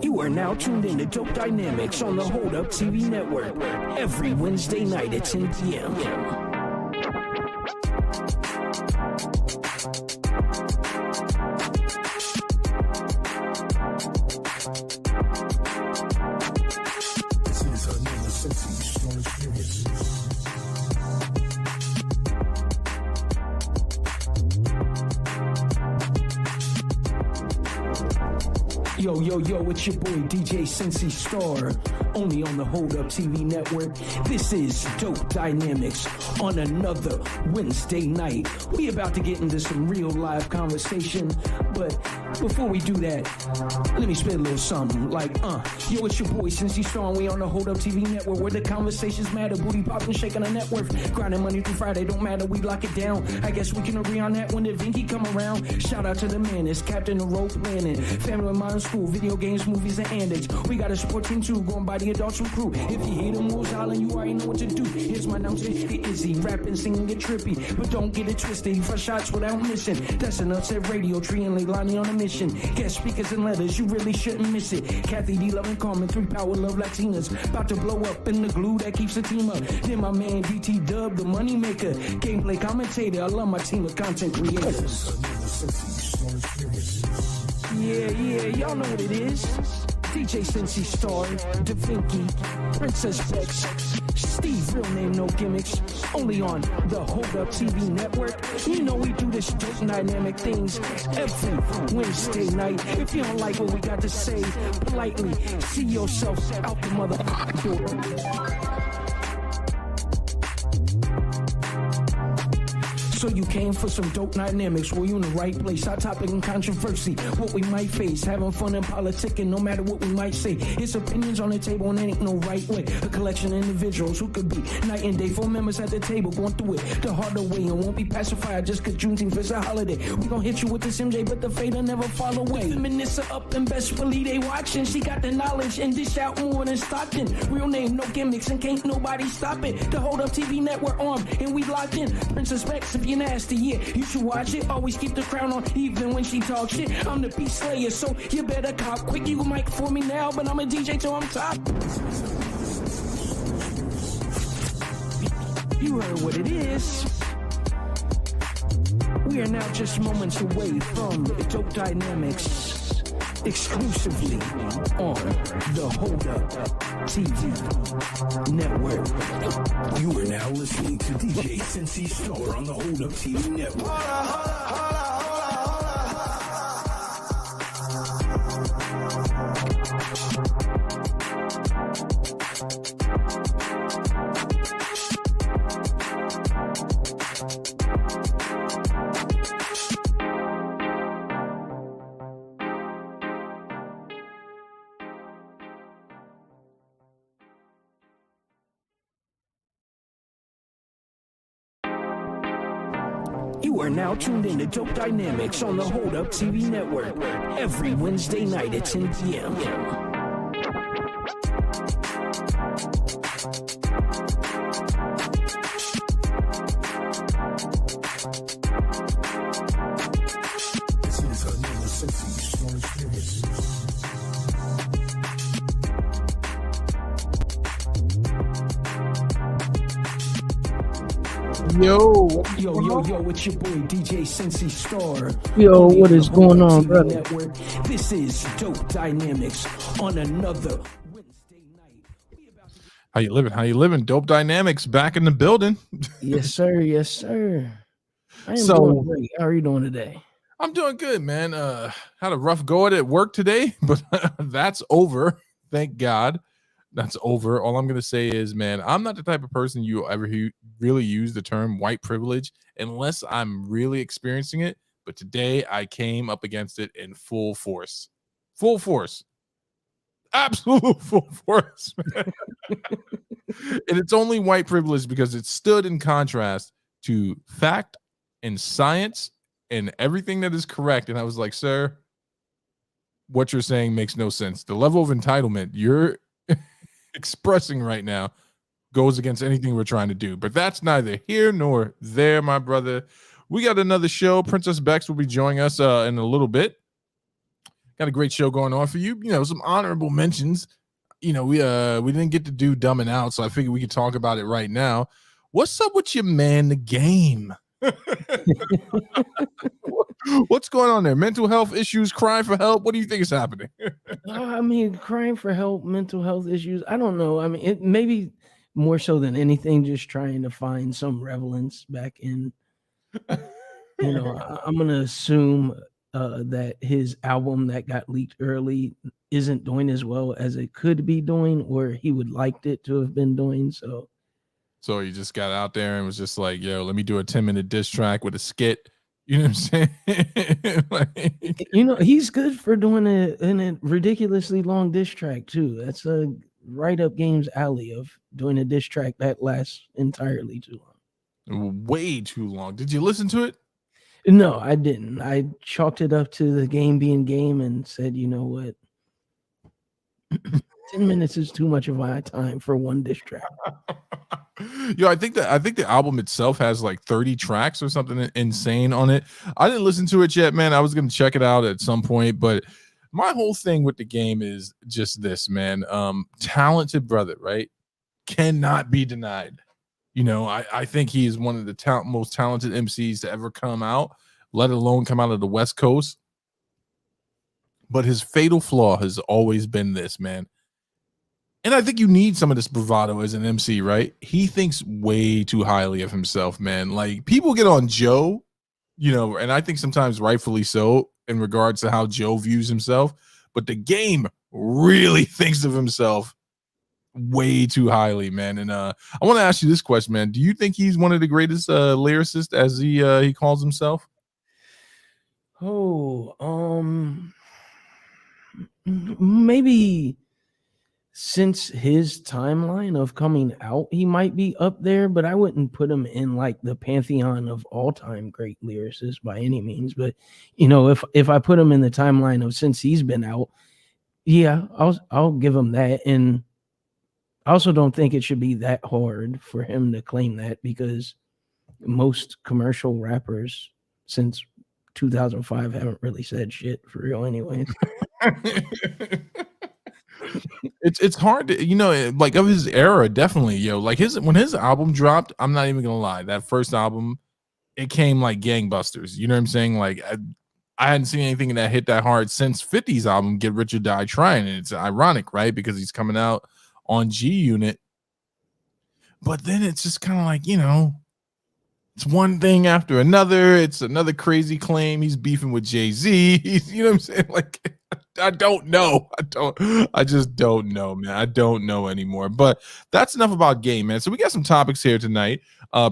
You are now tuned in to Dope Dynamics on the Hold Up TV network every Wednesday night at 10 p.m. This is another sexy strong experience. Yo, it's your boy DJ Sensi Star, only on the Hold Up TV network. This is Dope Dynamics on another Wednesday night. We about to get into some real live conversation, but before we do that, let me spit a little something like, yo, it's your boy Sensi Star, and we on the Hold Up TV network where the conversations matter, booty popping, shaking a net worth, grinding Monday through Friday, don't matter, we lock it down. I guess we can agree on that when the Vinky come around. Shout out to the man, it's Captain of Role Planning, family of mine, school, video games, movies, and antics. We got a sport team too, going by the adults from crew. If you hear them rules hollering, you already know what to do. Here's my announcement, it Izzy, rapping, singing, get trippy, but don't get it twisted. For shots without missing, that's an upset radio tree and Leilani on a mission. Guest speakers and letters, you really shouldn't miss it. Kathy D, Love and Carmen, 3 Power Love Latinas, about to blow up in the glue that keeps the team up. Then my man DT Dub, the money maker, gameplay commentator. I love my team of content creators. Yeah, y'all know what it is. DJ Sensi Star, Da Vinky, Princess Bex, Steve, real name, no gimmicks, only on the Hold Up TV network. You know we do this dope dynamic things every Wednesday night. If you don't like what we got to say, politely see yourself out the motherfucking door. So you came for some dope dynamics, well, you in the right place. Our topic and controversy, what we might face, having fun and politicking, no matter what we might say. It's opinions on the table and there ain't no right way. A collection of individuals who could be night and day. 4 members at the table going through it the harder way and won't be pacified just cause Juneteenth is a holiday. We gon' hit you with this MJ, but the fade'll never fall away. The feminists are up and best believe they watching. She got the knowledge and dish out more than Stockton. Real name, no gimmicks, and can't nobody stop it. The Hold Up TV network on and we locked in. Princess Bex, if you nasty, yeah, you should watch it. Always keep the crown on, even when she talk shit. I'm the beat slayer, so you better cop quick. You mic for me now, but I'm a DJ till I'm top. You heard what it is. We are now just moments away from Dope Dynamics, exclusively on the Hold Up TV network. You are now listening to DJ Sensi Star on the Hold Up TV network. You are now tuned in to Dope Dynamics on the Hold Up TV network every Wednesday night at 10 p.m. This is another sexy strong experience. Yo, it's your boy DJ Sensi Star. Yo, what is going on, brother? Network. This is Dope Dynamics on another Wednesday night. How you living? Dope Dynamics back in the building. Yes, sir. I am So- doing great. How are you doing today? I'm doing good, man. Had a rough go at it at work today, but that's over. Thank God. That's over. All I'm going to say is, man, I'm not the type of person you ever really use the term white privilege unless I'm really experiencing it. But today I came up against it in full force. Absolute full force. Man. And it's only white privilege because it stood in contrast to fact and science and everything that is correct. And I was like, sir, what you're saying makes no sense. The level of entitlement you're expressing right now goes against anything we're trying to do, but that's neither here nor there, my brother. We got another show. Princess Bex will be joining us in a little bit. Got a great show going on for you. You know, some honorable mentions. You know, we didn't get to do Dumb and Out, so I figured we could talk about it right now. What's up with your man, the game? What's going on there? Mental health issues, crying for help. What do you think is happening? I mean, crying for help, mental health issues. I don't know. I mean, it maybe more so than anything, just trying to find some relevance back in. I'm gonna assume that his album that got leaked early isn't doing as well as it could be doing, or he would liked it to have been doing. So he just got out there and was just like, yo, let me do a 10-minute diss track with a skit. You know what I'm saying? Like, he's good for doing a ridiculously long diss track too. That's a right up Game's alley of doing a diss track that lasts entirely too long. Way too long. Did you listen to it? No, I didn't. I chalked it up to the game being game and said, you know what? 10 minutes is too much of my time for one diss track. Yo, I think the album itself has like 30 tracks or something insane on it. I didn't listen to it yet, man. I was gonna check it out at some point, but my whole thing with the game is just this, man. Talented brother, right? Cannot be denied. You know, I think he is one of the most talented MCs to ever come out, let alone come out of the West Coast. But his fatal flaw has always been this, man. And I think you need some of this bravado as an MC, right? He thinks way too highly of himself, man. Like, people get on Joe, you know, and I think sometimes rightfully so in regards to how Joe views himself. But the game really thinks of himself way too highly, man. And I want to ask you this question, man. Do you think he's one of the greatest lyricists, as he calls himself? Maybe since his timeline of coming out, he might be up there, but I wouldn't put him in like the pantheon of all-time great lyricists by any means. But if I put him in the timeline of since he's been out, yeah, I'll give him that. And I also don't think it should be that hard for him to claim that, because most commercial rappers since 2005 haven't really said shit for real anyways. It's hard to, like, of his era, definitely, like when his album dropped, I'm not even gonna lie, that first album, it came like gangbusters. You know what I'm saying? Like, I hadn't seen anything that hit that hard since 50's album, Get Rich or Die Trying. And it's ironic, right? Because he's coming out on G Unit. But then it's just kind of like, it's one thing after another. It's another crazy claim. He's beefing with Jay-Z. You know what I'm saying? Like, I don't know. I just don't know, man. I don't know anymore. But that's enough about Game, man. So we got some topics here tonight.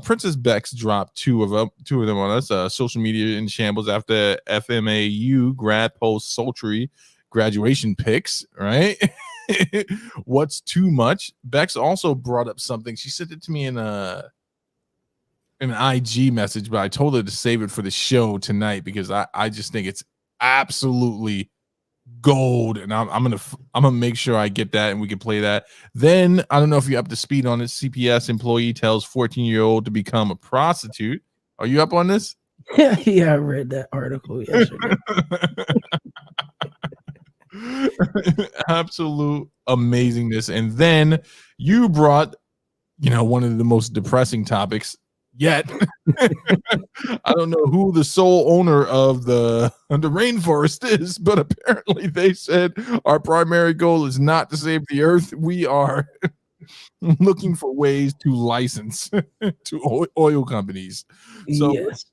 Princess Bex dropped two of them on us. Social media in shambles after FMAU grad post sultry graduation pics, right? What's too much? Bex also brought up something. She sent it to me in an IG message, but I told her to save it for the show tonight because I just think it's absolutely gold, and I'm gonna make sure I get that and we can play that. Then I don't know if you're up to speed on it. CPS employee tells 14-year-old to become a prostitute. Are you up on this? Yeah, I read that article yesterday. Absolute amazingness. And then you brought one of the most depressing topics yet. I don't know who the sole owner of the rainforest is, but apparently they said our primary goal is not to save the earth. We are looking for ways to license to oil companies. So yes.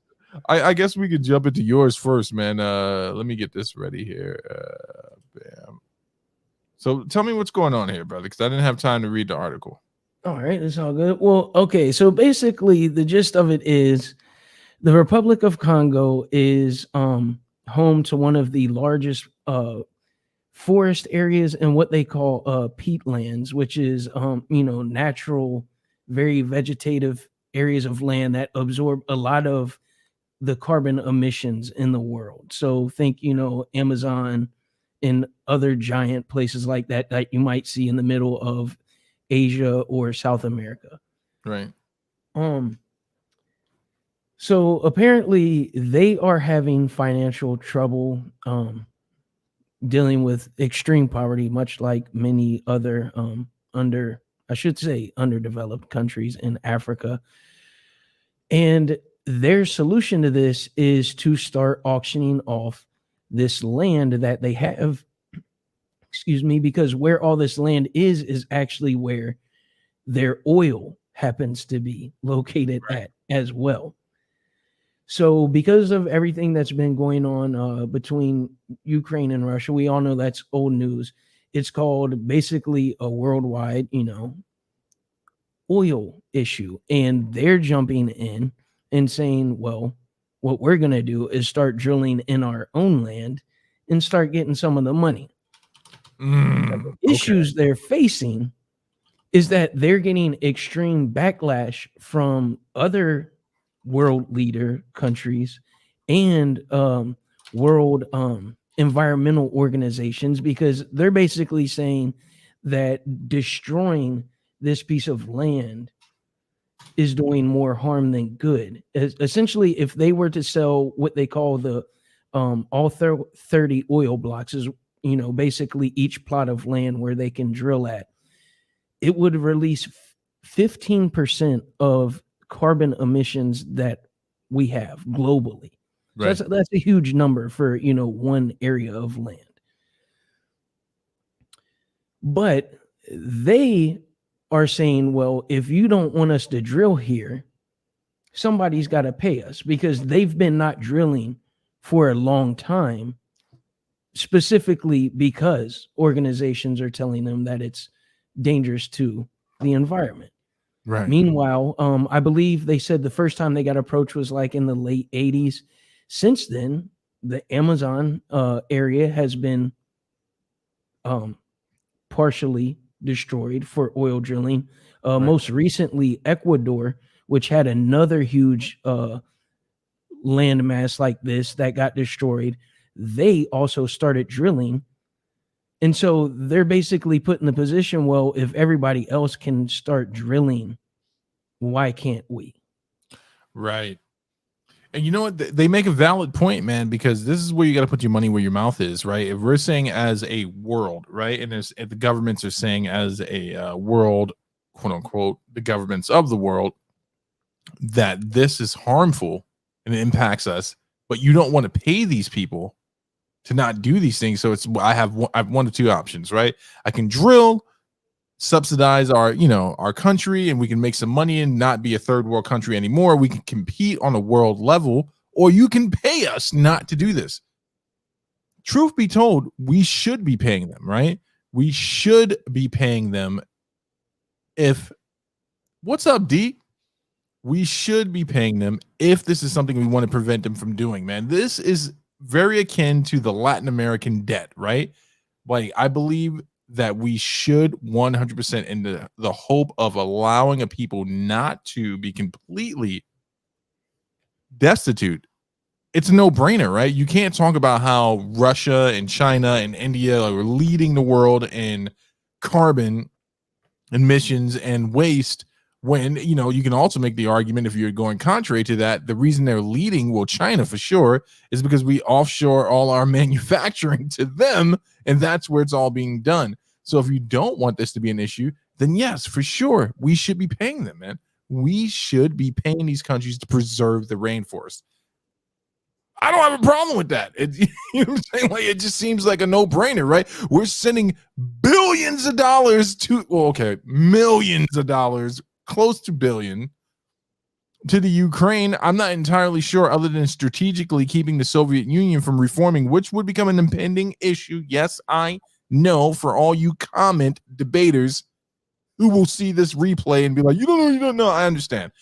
I guess we could jump into yours first, man. Let me get this ready here. Bam. So tell me what's going on here, brother, because I didn't have time to read the article. All right, it's all good. Well, okay, so basically the gist of it is the Republic of Congo is home to one of the largest forest areas in what they call peatlands, which is natural, very vegetative areas of land that absorb a lot of the carbon emissions in the world. So think, Amazon and other giant places like that you might see in the middle of Asia or South America. Right. So apparently they are having financial trouble dealing with extreme poverty, much like many other underdeveloped countries in Africa. And their solution to this is to start auctioning off this land that they have, excuse me, because where all this land is actually where their oil happens to be located at as well. So because of everything that's been going on between Ukraine and Russia, we all know that's old news. It's called basically a worldwide, oil issue. And they're jumping in and saying, well, what we're going to do is start drilling in our own land and start getting some of the money. The issues they're facing is that they're getting extreme backlash from other world leader countries and world environmental organizations, because they're basically saying that destroying this piece of land is doing more harm than good. Essentially, if they were to sell what they call the all 30 oil blocks, is basically each plot of land where they can drill at, it would release 15% of carbon emissions that we have globally. So that's a huge number for one area of land. But they are saying, well, if you don't want us to drill here, somebody's got to pay us, because they've been not drilling for a long time, specifically because organizations are telling them that it's dangerous to the environment. Right. Meanwhile, I believe they said the first time they got approached was like in the late 80s. Since then, the Amazon area has been partially destroyed for oil drilling. Most recently, Ecuador, which had another huge landmass like this that got destroyed, they also started drilling. And so they're basically put in the position, well, if everybody else can start drilling, why can't we? Right. And you know what? They make a valid point, man, because this is where you got to put your money where your mouth is, right? If we're saying as a world, right, and if the governments are saying as a world, quote unquote, the governments of the world, that this is harmful and it impacts us, but you don't want to pay these people to not do these things. So I have one of two options, right? I can drill, subsidize our country, and we can make some money and not be a third world country anymore. We can compete on a world level, or you can pay us not to do this. Truth be told, we should be paying them, right? We should be paying them. What's up, D? We should be paying them if this is something we want to prevent them from doing, man. This is very akin to the Latin American debt, right? Like, I believe that we should 100% in the hope of allowing a people not to be completely destitute. It's a no-brainer, right? You can't talk about how Russia and China and India are leading the world in carbon emissions and waste when, you can also make the argument, if you're going contrary to that, the reason they're leading, well, China for sure, is because we offshore all our manufacturing to them, and that's where it's all being done. So if you don't want this to be an issue, then yes, for sure, we should be paying them, man. We should be paying these countries to preserve the rainforest. I don't have a problem with that. You know what I'm saying? Like, it just seems like a no-brainer, right? We're sending billions of dollars millions of dollars, close to billion, to the Ukraine. I'm not entirely sure, other than strategically keeping the Soviet Union from reforming, which would become an impending issue. Yes, I know, for all you comment debaters who will see this replay and be like, you don't know. I understand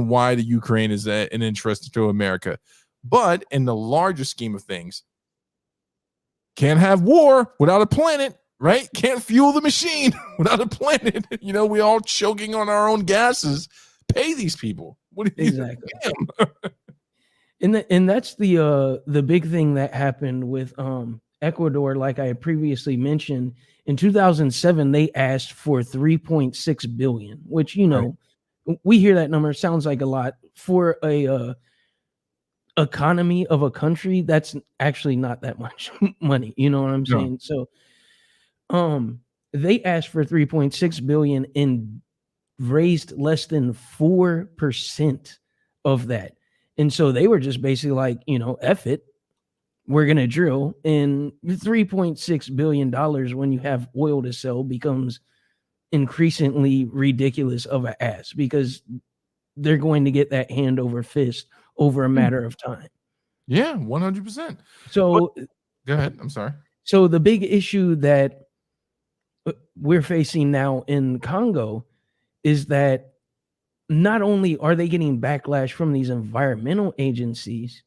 why the Ukraine is an interest to America. But in the larger scheme of things, can't have war without a planet, right? Can't fuel the machine without a planet. We all choking on our own gases. Pay these people. What do you exactly? And that's the big thing that happened with Ecuador. Like I had previously mentioned, in 2007 they asked for 3.6 billion, which right. We hear that number, sounds like a lot for economy of a country, that's actually not that much money. You know what I'm No. saying? So they asked for 3.6 billion and raised less than 4% of that. And so they were just basically like, F it, we're going to drill. And $3.6 billion when you have oil to sell becomes increasingly ridiculous of an ass, because they're going to get that hand over fist over a matter of time. Yeah, 100%. So Go ahead. I'm sorry. So the big issue that we're facing now in Congo is that not only are they getting backlash from these environmental agencies,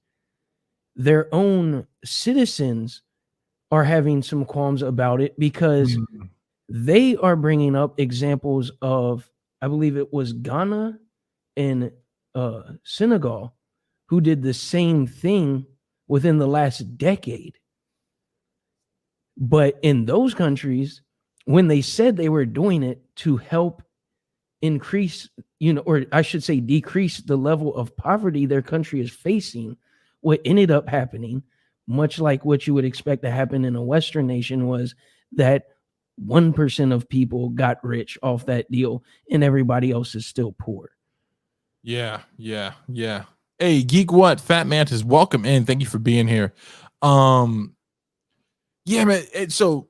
their own citizens are having some qualms about it, because they are bringing up examples of, I believe it was Ghana and Senegal, who did the same thing within the last decade. But in those countries, when they said they were doing it to help increase, or I should say decrease the level of poverty their country is facing, what ended up happening, much like what you would expect to happen in a Western nation, was that 1% of people got rich off that deal and everybody else is still poor. Yeah. Hey, Geek What? Fat Mantis, welcome in. Thank you for being here. Yeah, man. So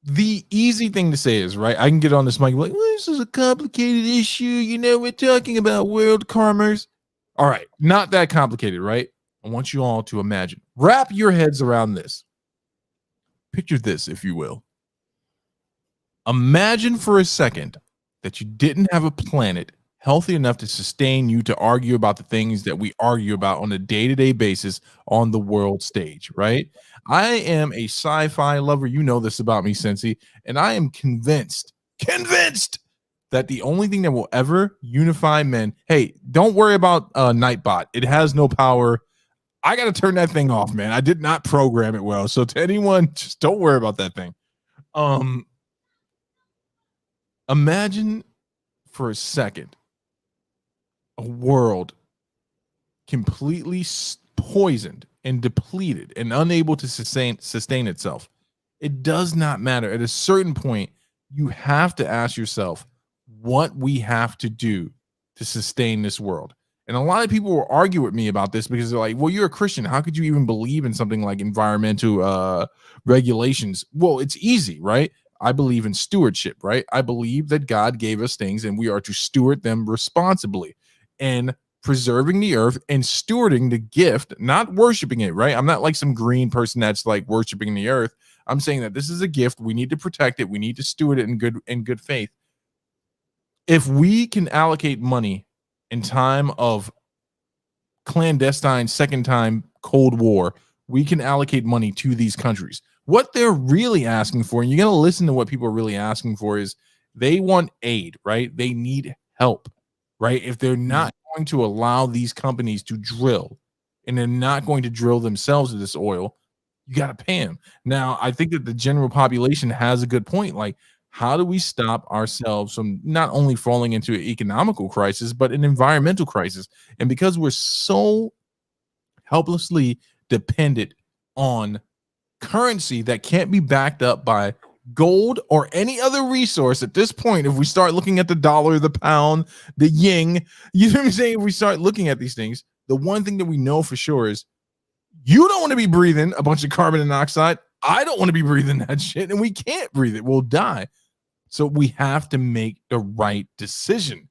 the easy thing to say is, right, I can get on this mic and be like, well, this is a complicated issue. We're talking about world commerce. All right, not that complicated, right? I want you all to imagine. Wrap your heads around this. Picture this, if you will. Imagine for a second that you didn't have a planet healthy enough to sustain you to argue about the things that we argue about on a day-to-day basis on the world stage, right? I am a sci-fi lover. You know this about me, Sensi, and I am convinced that the only thing that will ever unify men, hey, don't worry about Nightbot. It has no power. I got to turn that thing off, man. I did not program it well. So to anyone, just don't worry about that thing. Imagine for a second a world completely poisoned and depleted and unable to sustain itself. It does not matter. At a certain point, you have to ask yourself what we have to do to sustain this world. And a lot of people will argue with me about this because they're like, well, you're a Christian. How could you even believe in something like environmental regulations? Well, it's easy, right? I believe in stewardship, right? I believe that God gave us things and we are to steward them responsibly and preserving the earth and stewarding the gift, not worshiping it, right? I'm not like some green person that's like worshiping the earth. I'm saying that this is a gift. We need to protect it. We need to steward it in good faith. If we can allocate money in time of clandestine second time Cold War, we can allocate money to these countries. What they're really asking for, and you got to listen to what people are really asking for, is they want aid, right? They need help, right? If they're not going to allow these companies to drill and they're not going to drill themselves with this oil, you got to pay them. Now, I think that the general population has a good point. Like, how do we stop ourselves from not only falling into an economical crisis, but an environmental crisis? And because we're so helplessly dependent on currency that can't be backed up by gold or any other resource at this point, if we start looking at the dollar, the pound, the yin, you know what I'm saying? If we start looking at these things, the one thing that we know for sure is you don't want to be breathing a bunch of carbon monoxide. I don't want to be breathing that shit, and we can't breathe it. We'll die. So we have to make the right decision.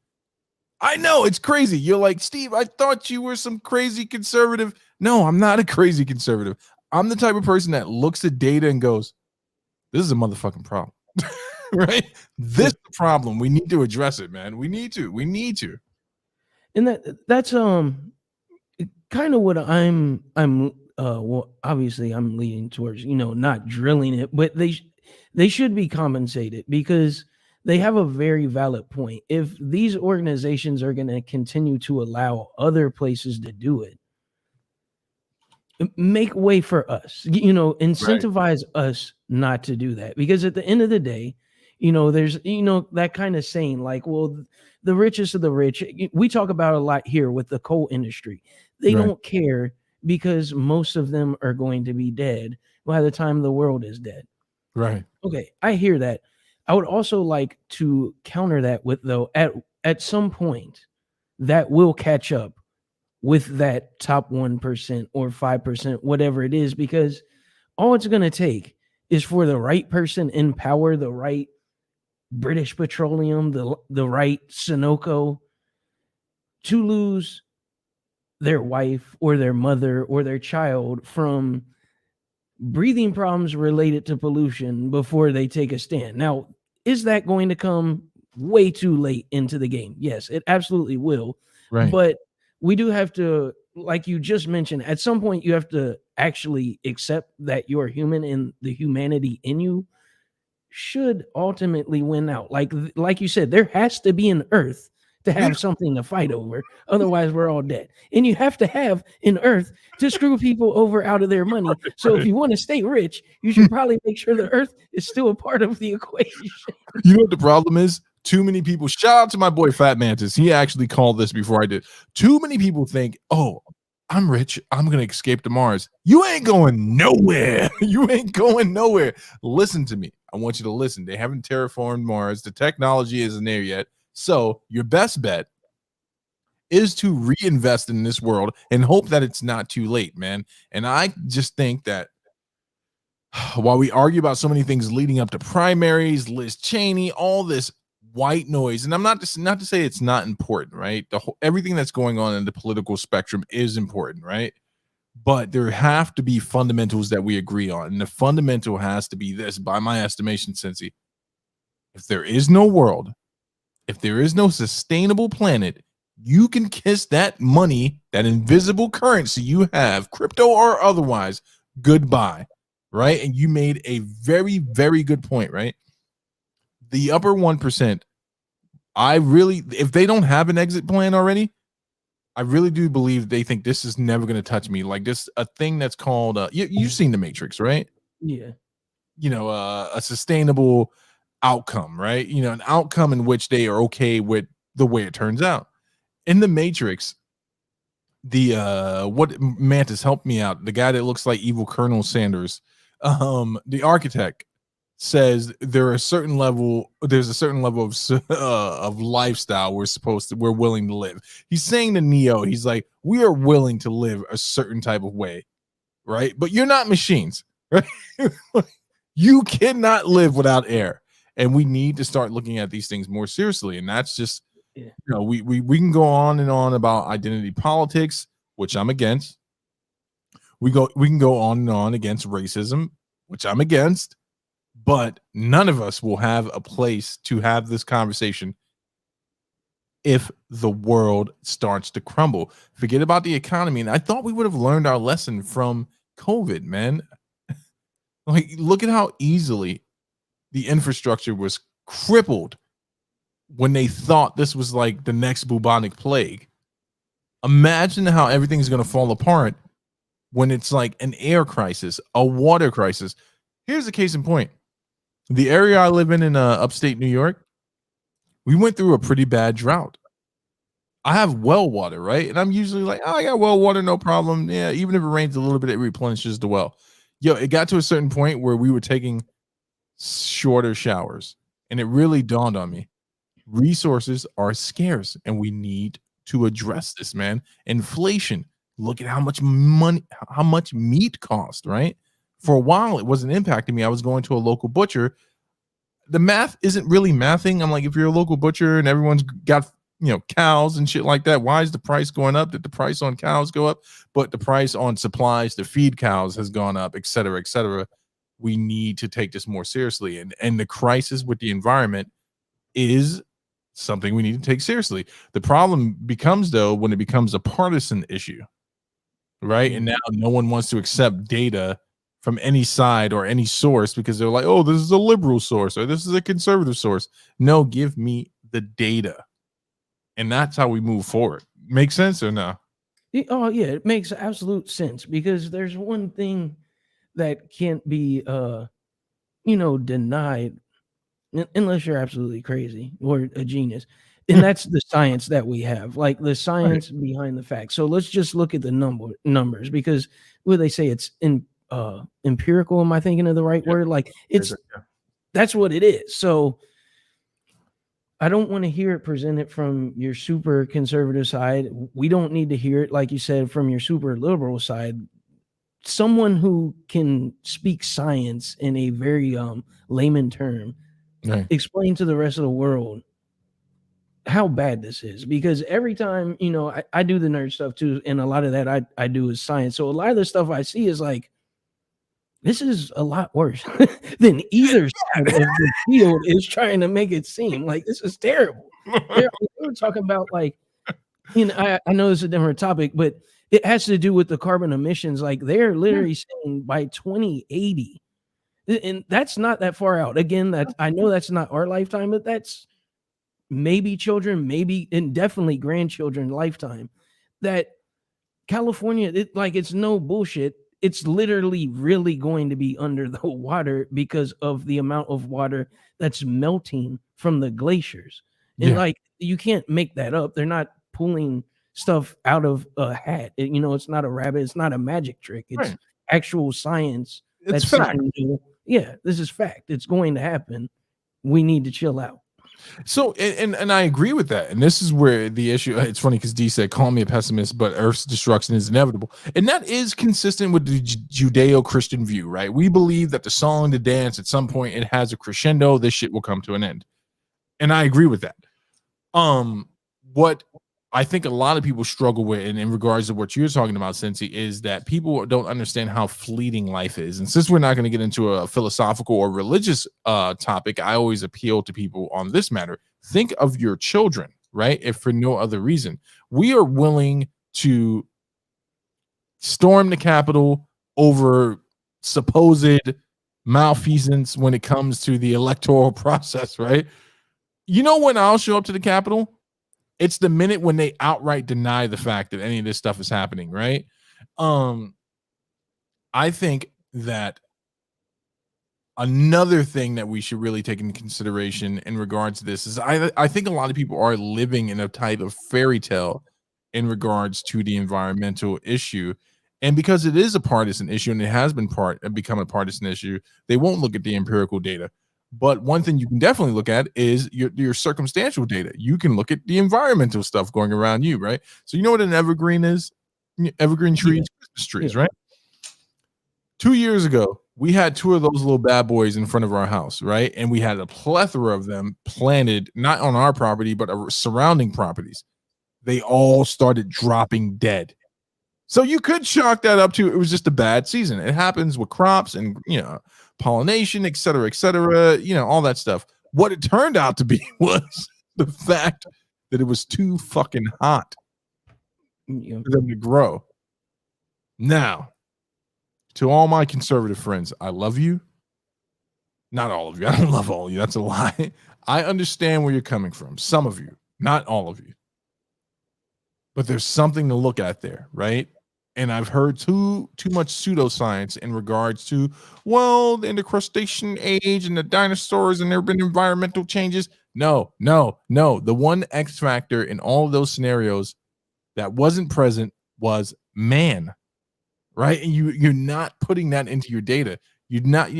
I know it's crazy. You're like, Steve, I thought you were some crazy conservative. No, I'm not a crazy conservative. I'm the type of person that looks at data and goes, this is a motherfucking problem, right? This is the problem. We need to address it, man. We need to. And that's kind of what I'm well, obviously I'm leaning towards, not drilling it, but they should be compensated, because they have a very valid point. If these organizations are going to continue to allow other places to do it, make way for us, incentivize us not to do that. Because at the end of the day, there's, that kind of saying like, well, the richest of the rich, we talk about a lot here with the coal industry. They don't care because most of them are going to be dead by the time the world is dead. Right. Okay, I hear that. I would also like to counter that with, though, at some point that will catch up with that top 1% or 5%, whatever it is, because all it's going to take is for the right person in power, the right British Petroleum, the right Sunoco, to lose their wife or their mother or their child from breathing problems related to pollution before they take a stand. Now, is that going to come way too late into the game? Yes, it absolutely will. Right. But we do have to, like you just mentioned, at some point you have to actually accept that you're human and the humanity in you should ultimately win out. Like you said, there has to be an Earth to have something to fight over. Otherwise, we're all dead. And you have to have an Earth to screw people over out of their money. So if you want to stay rich, you should probably make sure the Earth is still a part of the equation. You know what the problem is? Too many people. Shout out to my boy Fat Mantis. He actually called this before I did. Too many people think, oh, I'm rich. I'm going to escape to Mars. You ain't going nowhere. You ain't going nowhere. Listen to me. I want you to listen. They haven't terraformed Mars. The technology isn't there yet. So your best bet is to reinvest in this world and hope that it's not too late, man. And I just think that while we argue about so many things leading up to primaries, Liz Cheney, all this white noise, and I'm not to say it's not important, right? Everything that's going on in the political spectrum is important, right? But there have to be fundamentals that we agree on, and the fundamental has to be this, by my estimation, Cincy. If there is no world, if there is no sustainable planet, you can kiss that money, that invisible currency you have, crypto or otherwise, goodbye. Right? And you made a very, very good point, right? The upper 1%, if they don't have an exit plan already, I really do believe they think this is never going to touch me. Like this, a thing that's called, you've seen The Matrix, right? Yeah. You know, a sustainable outcome, right? You know, an outcome in which they are okay with the way it turns out. In The Matrix, what Mantis helped me out, the guy that looks like evil Colonel Sanders, the architect says there's a certain level of lifestyle we're willing to live. He's saying to Neo, he's like, we are willing to live a certain type of way, right? But you're not machines, right? You cannot live without air, and we need to start looking at these things more seriously. And that's just, you know, we can go on and on about identity politics, which I'm against. We can go on and on against racism, which I'm against, but none of us will have a place to have this conversation if the world starts to crumble. Forget about the economy. And I thought we would have learned our lesson from COVID, man. Like, look at how easily the infrastructure was crippled when they thought this was like the next bubonic plague. Imagine how everything's going to fall apart when it's like an air crisis, a water crisis. Here's the case in point. The area I live in upstate New York, we went through a pretty bad drought. I have well water, right? And I'm usually like, oh, I got well water, no problem. Yeah, even if it rains a little bit, it replenishes the well. Yo, it got to a certain point where we were taking shorter showers. And it really dawned on me. Resources are scarce, and we need to address this, man. Inflation. Look at how much money, how much meat cost, right? For a while, it wasn't impacting me. I was going to a local butcher. The math isn't really mathing. I'm like, if you're a local butcher and everyone's got, you know, cows and shit like that, why is the price going up? Did the price on cows go up? But the price on supplies to feed cows has gone up, et cetera, et cetera. We need to take this more seriously. And the crisis with the environment is something we need to take seriously. The problem becomes, though, when it becomes a partisan issue, right? And now no one wants to accept data from any side or any source because they're like, oh, this is a liberal source or this is a conservative source. No, give me the data. And that's how we move forward. Make sense or no? Oh, yeah, it makes absolute sense, because there's one thing that can't be, denied unless you're absolutely crazy or a genius. And that's the science that we have, like the science behind the facts. So let's just look at the numbers, because what they say, it's empirical. Am I thinking of the right word? Like that's what it is. So I don't want to hear it presented from your super conservative side. We don't need to hear it, like you said, from your super liberal side. Someone who can speak science in a very layman term, explain to the rest of the world how bad this is. Because every time, I do the nerd stuff too, and a lot of that I do is science. So a lot of the stuff I see is like, this is a lot worse than either side of the field is trying to make it seem. Like, this is terrible. They were talking about, like, I know this is a different topic, but it has to do with the carbon emissions. Like, they're literally saying by 2080, and that's not that far out. Again, that I know that's not our lifetime, but that's maybe children, maybe and definitely grandchildren lifetime. That California, it's no bullshit. It's literally really going to be under the water because of the amount of water that's melting from the glaciers. And you can't make that up. They're not pulling stuff out of a hat. It's not a rabbit. It's not a magic trick. It's actual science. It's fact. Yeah, this is fact. It's going to happen. We need to chill out. So, and I agree with that. And this is where the issue, it's funny because D said, call me a pessimist, but Earth's destruction is inevitable. And that is consistent with the Judeo-Christian view, right? We believe that the song, the dance, at some point it has a crescendo, this shit will come to an end. And I agree with that. What I think a lot of people struggle with, and in regards to what you're talking about, Cincy, is that people don't understand how fleeting life is. And since we're not going to get into a philosophical or religious topic, I always appeal to people on this matter. Think of your children, right? If for no other reason. We are willing to storm the Capitol over supposed malfeasance when it comes to the electoral process, right? You know when I'll show up to the Capitol? It's the minute when they outright deny the fact that any of this stuff is happening, right? I think that another thing that we should really take into consideration in regards to this is I think a lot of people are living in a type of fairy tale in regards to the environmental issue. And because it is a partisan issue and it has become a partisan issue, they won't look at the empirical data. But one thing you can definitely look at is your circumstantial data. You can look at the environmental stuff going around you, right? So you know what an evergreen is? Evergreen trees, Christmas trees, right? 2 years ago, we had 2 of those little bad boys in front of our house, right? And we had a plethora of them planted, not on our property, but surrounding properties. They all started dropping dead. So you could chalk that up to it was just a bad season. It happens with crops and, pollination, et cetera, all that stuff. What it turned out to be was the fact that it was too fucking hot for them to grow. Now, to all my conservative friends, I love you. Not all of you. I don't love all of you. That's a lie. I understand where you're coming from. Some of you, not all of you. But there's something to look at there, right? And I've heard too much pseudoscience in regards to, in the crustacean age and the dinosaurs and there have been environmental changes. No. The one X factor in all of those scenarios that wasn't present was man, right? And you're not putting that into your data.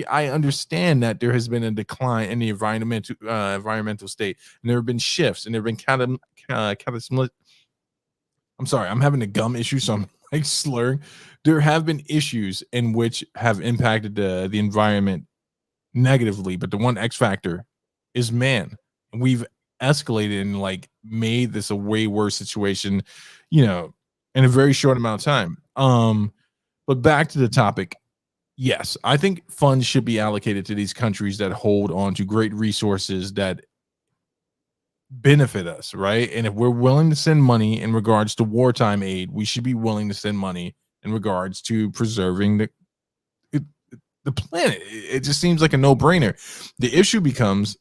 I understand that there has been a decline in the environmental state, and there have been shifts, and there have been I'm sorry, I'm having a gum issue, so I'm like slurring. There have been issues in which have impacted the environment negatively, but the one X factor is man. And we've escalated and like made this a way worse situation, in a very short amount of time. But back to the topic. Yes, I think funds should be allocated to these countries that hold on to great resources that benefit us, right? And if we're willing to send money in regards to wartime aid, we should be willing to send money in regards to preserving the planet. It just seems like a no-brainer. The issue becomes,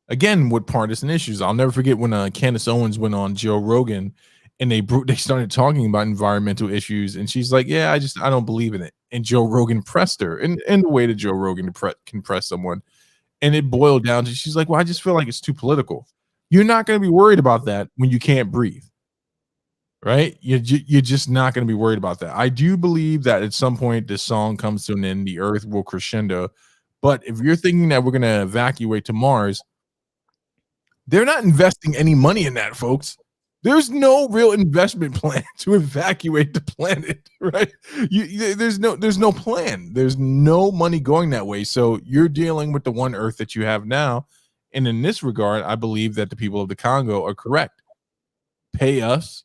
again, with partisan issues. I'll never forget when Candace Owens went on Joe Rogan and they started talking about environmental issues, and she's like, I don't believe in it. And Joe Rogan pressed her in the way that Joe Rogan can press someone. And it boiled down to, she's like, I just feel like it's too political. You're not going to be worried about that when you can't breathe, right? You're just not going to be worried about that. I do believe that at some point this song comes to an end, the Earth will crescendo. But if you're thinking that we're going to evacuate to Mars, they're not investing any money in that, folks. There's no real investment plan to evacuate the planet, right? There's no plan. There's no money going that way. So you're dealing with the one Earth that you have now. And in this regard, I believe that the people of the Congo are correct. Pay us,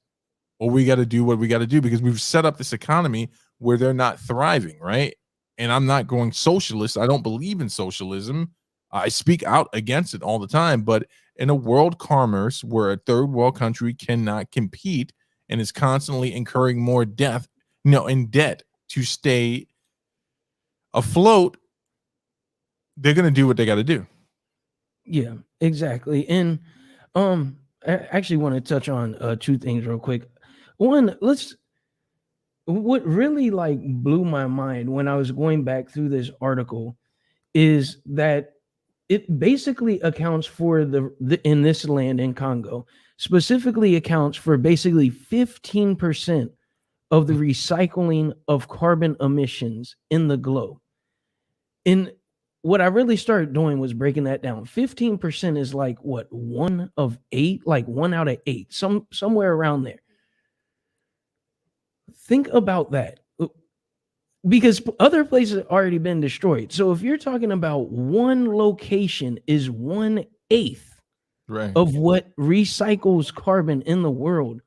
or we got to do what we got to do, because we've set up this economy where they're not thriving, right? And I'm not going socialist. I don't believe in socialism. I speak out against it all the time. But in a world commerce where a third world country cannot compete and is constantly incurring more in debt to stay afloat, they're going to do what they got to do. Yeah, exactly. And I actually want to touch on two things real quick. One, what really like blew my mind when I was going back through this article is that it basically accounts for the in this land in Congo, specifically accounts for basically 15% of the recycling of carbon emissions in the globe. And what I really started doing was breaking that down. 15% is like what, 1 of 8, like 1 out of 8, somewhere around there. Think about that, because other places have already been destroyed. So if you're talking about one location is 1/8 of what recycles carbon in the world,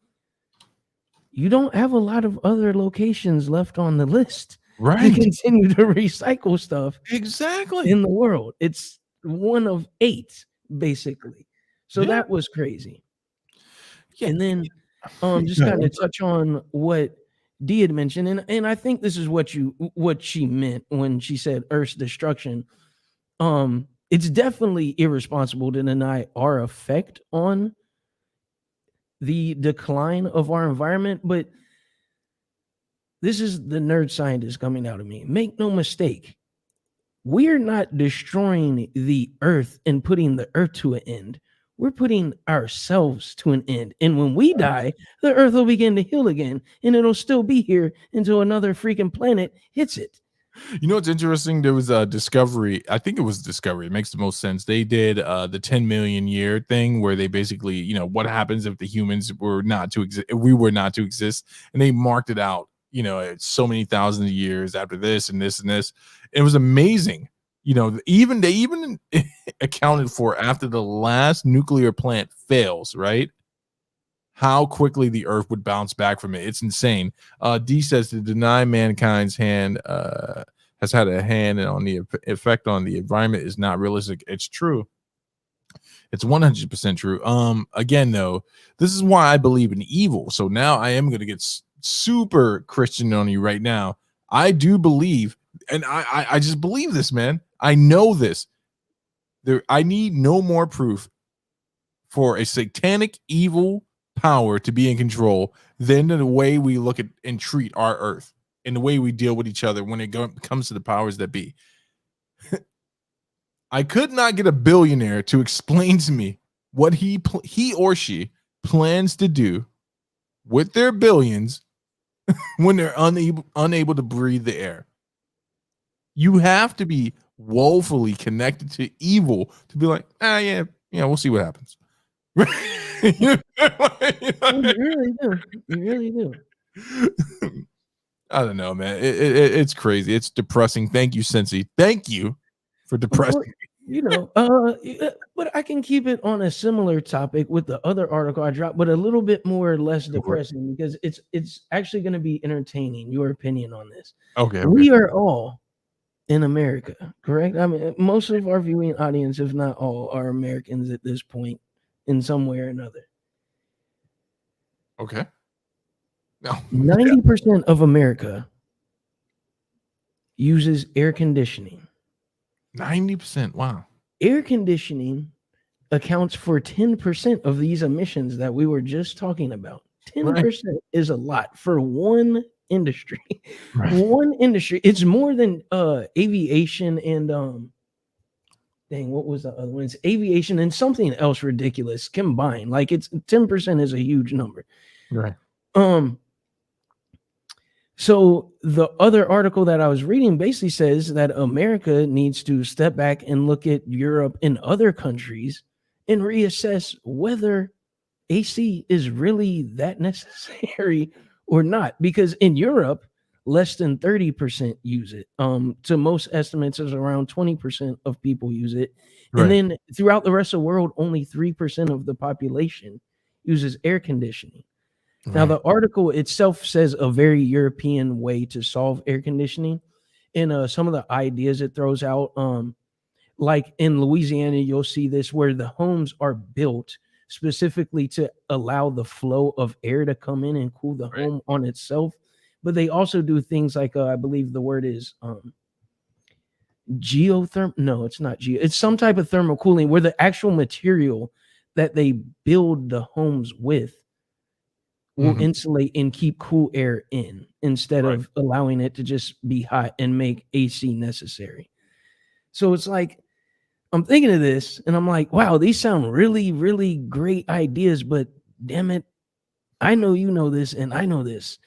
you don't have a lot of other locations left on the list to continue to recycle stuff exactly in the world. It's 1 of 8 basically. So that was crazy. And then just kind of touch on what Dee had mentioned, and I think this is what she meant when she said Earth's destruction. It's definitely irresponsible to deny our effect on the decline of our environment, but this is the nerd scientist coming out of me. Make no mistake, we're not destroying the Earth and putting the Earth to an end. We're putting ourselves to an end. And when we die, the Earth will begin to heal again, and it'll still be here until another freaking planet hits it. You know what's interesting? There was a Discovery. I think it was Discovery. It makes the most sense. They did the 10 million year thing where they basically, what happens if the humans were not to exist, if we were not to exist, and they marked it out, so many thousands of years after this and this and this. It was amazing. They even accounted for, after the last nuclear plant fails, right? How quickly the Earth would bounce back from it. It's insane. D says to deny mankind's hand has had a hand on the effect on the environment is not realistic. It's true. It's 100% true. Again, though, this is why I believe in evil. So now I am going to get super Christian on you right now. I do believe, and I just believe this, man. I know this. I need no more proof for a satanic evil power to be in control than the way we look at and treat our Earth and the way we deal with each other when it comes to the powers that be. I could not get a billionaire to explain to me what he or she plans to do with their billions when they're unable to breathe the air. You have to be woefully connected to evil to be like, yeah, we'll see what happens. You really do. You really do. I don't know, man. It's crazy. It's depressing. Thank you, Cincy. Thank you for depressing. But I can keep it on a similar topic with the other article I dropped, but a little bit more or less depressing, because it's actually going to be entertaining. Your opinion on this? Okay. We are all in America, correct? I mean, most of our viewing audience, if not all, are Americans at this point in some way or another. Okay. No. 90% of America uses air conditioning. 90%. Wow. Air conditioning accounts for 10% of these emissions that we were just talking about. 10% is a lot for one industry. One industry. It's more than aviation and dang, what was the other one? It's aviation and something else ridiculous combined. Like it's 10% is a huge number. Right. So the other article that I was reading basically says that America needs to step back and look at Europe and other countries and reassess whether AC is really that necessary or not. Because in Europe, less than 30% use it. To most estimates, is around 20% of people use it. Right. And then throughout the rest of the world, only 3% of the population uses air conditioning. Now, the article itself says a very European way to solve air conditioning. And some of the ideas it throws out, like in Louisiana, you'll see this where the homes are built specifically to allow the flow of air to come in and cool the home on itself. But they also do things like, I believe the word is geothermal. No, it's not geo. It's some type of thermal cooling where the actual material that they build the homes with will insulate and keep cool air in instead of allowing it to just be hot and make AC necessary. So it's like, I'm thinking of this and I'm like, wow, these sound really, really great ideas, but damn it, I know you know this and I know this.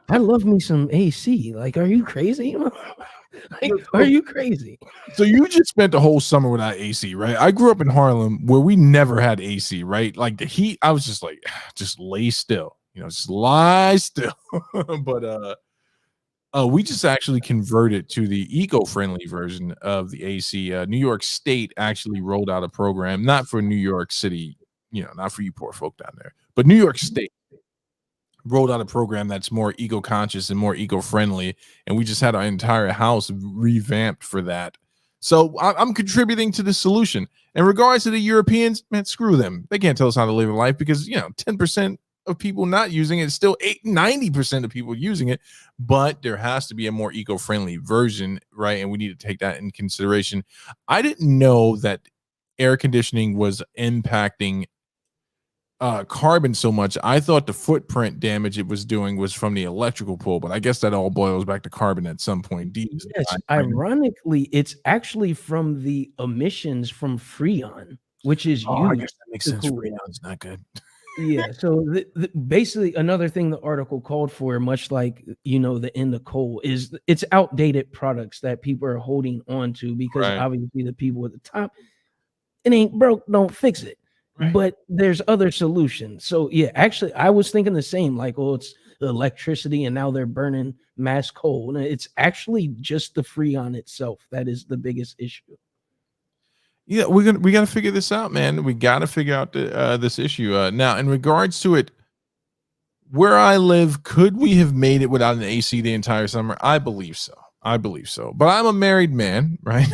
I love me some AC. Like, are you crazy? Like, are you crazy? So you just spent the whole summer without AC, right? I grew up in Harlem where we never had AC, right? Like the heat, I was just like, just lay still, just lie still. But we just actually converted to the eco-friendly version of the AC. New York State actually rolled out a program, not for New York City, not for you poor folk down there, but New York State rolled out a program that's more eco-conscious and more eco-friendly, and we just had our entire house revamped for that. So I'm contributing to the solution. In regards to the Europeans, man, screw them. They can't tell us how to live a life because 10% of people not using it, still 90% of people using it, but there has to be a more eco-friendly version, right? And we need to take that in consideration. I didn't know that air conditioning was impacting carbon so much. I thought the footprint damage it was doing was from the electrical pull, but I guess that all boils back to carbon at some point. Yes, ironically, it's actually from the emissions from Freon, which is used. I guess that makes sense. Freon's not good. Yeah, so basically another thing the article called for, much like the end of coal, is it's outdated products that people are holding on to because obviously the people at the top, it ain't broke, don't fix it. But there's other solutions. So yeah, actually I was thinking the same, like, oh, it's electricity and now they're burning mass coal. And it's actually just the Freon itself that is the biggest issue. Yeah, we got to figure this out, man. We got to figure out this issue. Now, in regards to it, where I live, could we have made it without an AC the entire summer? I believe so. But I'm a married man, right?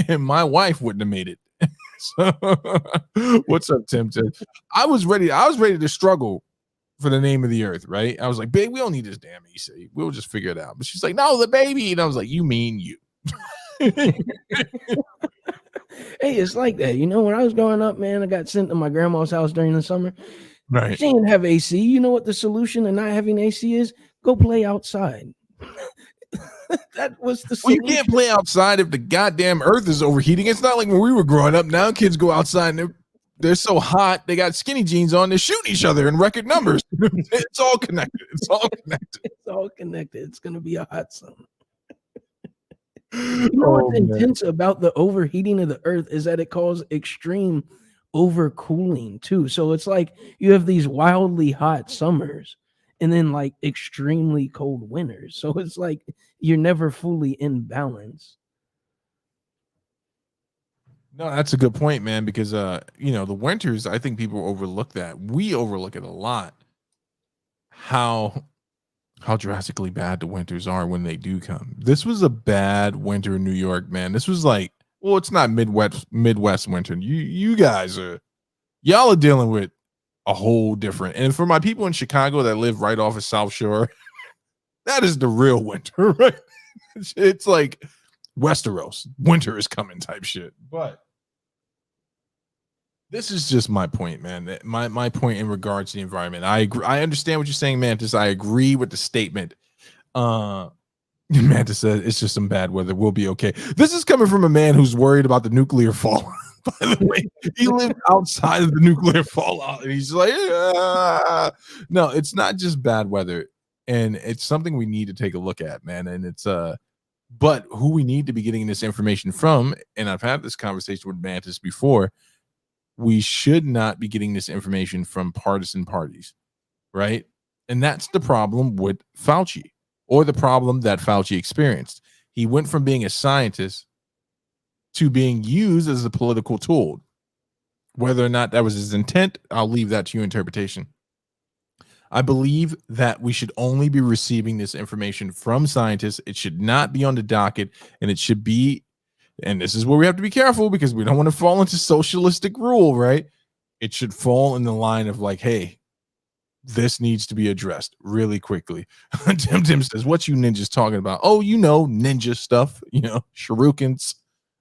And my wife wouldn't have made it. So, what's up, Tim? I was ready to struggle for the name of the earth, right? I was like, babe, we don't need this damn AC. We'll just figure it out. But she's like, no, the baby. And I was like, you mean you. Hey, it's like that. When I was growing up, man, I got sent to my grandma's house during the summer. Right. She didn't have AC. You know what the solution to not having AC is? Go play outside. That was the solution. Well, you can't play outside if the goddamn earth is overheating. It's not like when we were growing up. Now kids go outside and they're so hot. They got skinny jeans on. They're shooting each other in record numbers. It's all connected. It's all connected. It's going to be a hot summer. What's intense about the overheating of the earth is that it causes extreme overcooling too. So it's like you have these wildly hot summers and then like extremely cold winters. So it's like you're never fully in balance. No, that's a good point, man, because the winters, I think people overlook that. We overlook it a lot. How drastically bad the winters are when they do come. This was a bad winter in New York, man. This was like, well, it's not Midwest winter. You guys y'all are dealing with a whole different. And for my people in Chicago that live right off of South Shore, that is the real winter, right? It's like Westeros, winter is coming type shit. But this is just my point, man. My point in regards to the environment. I agree. I understand what you're saying, Mantis. I agree with the statement. Manta said it's just some bad weather. We'll be okay. This is coming from a man who's worried about the nuclear fallout. By the way, he lived outside of the nuclear fallout, and he's like, no, it's not just bad weather, and it's something we need to take a look at, man. And it's but who we need to be getting this information from, and I've had this conversation with Mantis before, we should not be getting this information from partisan parties, right? And that's the problem with Fauci, or the problem that Fauci experienced. He went from being a scientist to being used as a political tool. Whether or not that was his intent, I'll leave that to your interpretation. I believe that we should only be receiving this information from scientists. It should not be on the docket, and it should be, and this is where we have to be careful because we don't want to fall into socialistic rule, right? It should fall in the line of like, hey, this needs to be addressed really quickly. Tim says, what you ninjas talking about? Oh, you know, ninja stuff, you know, shurikens,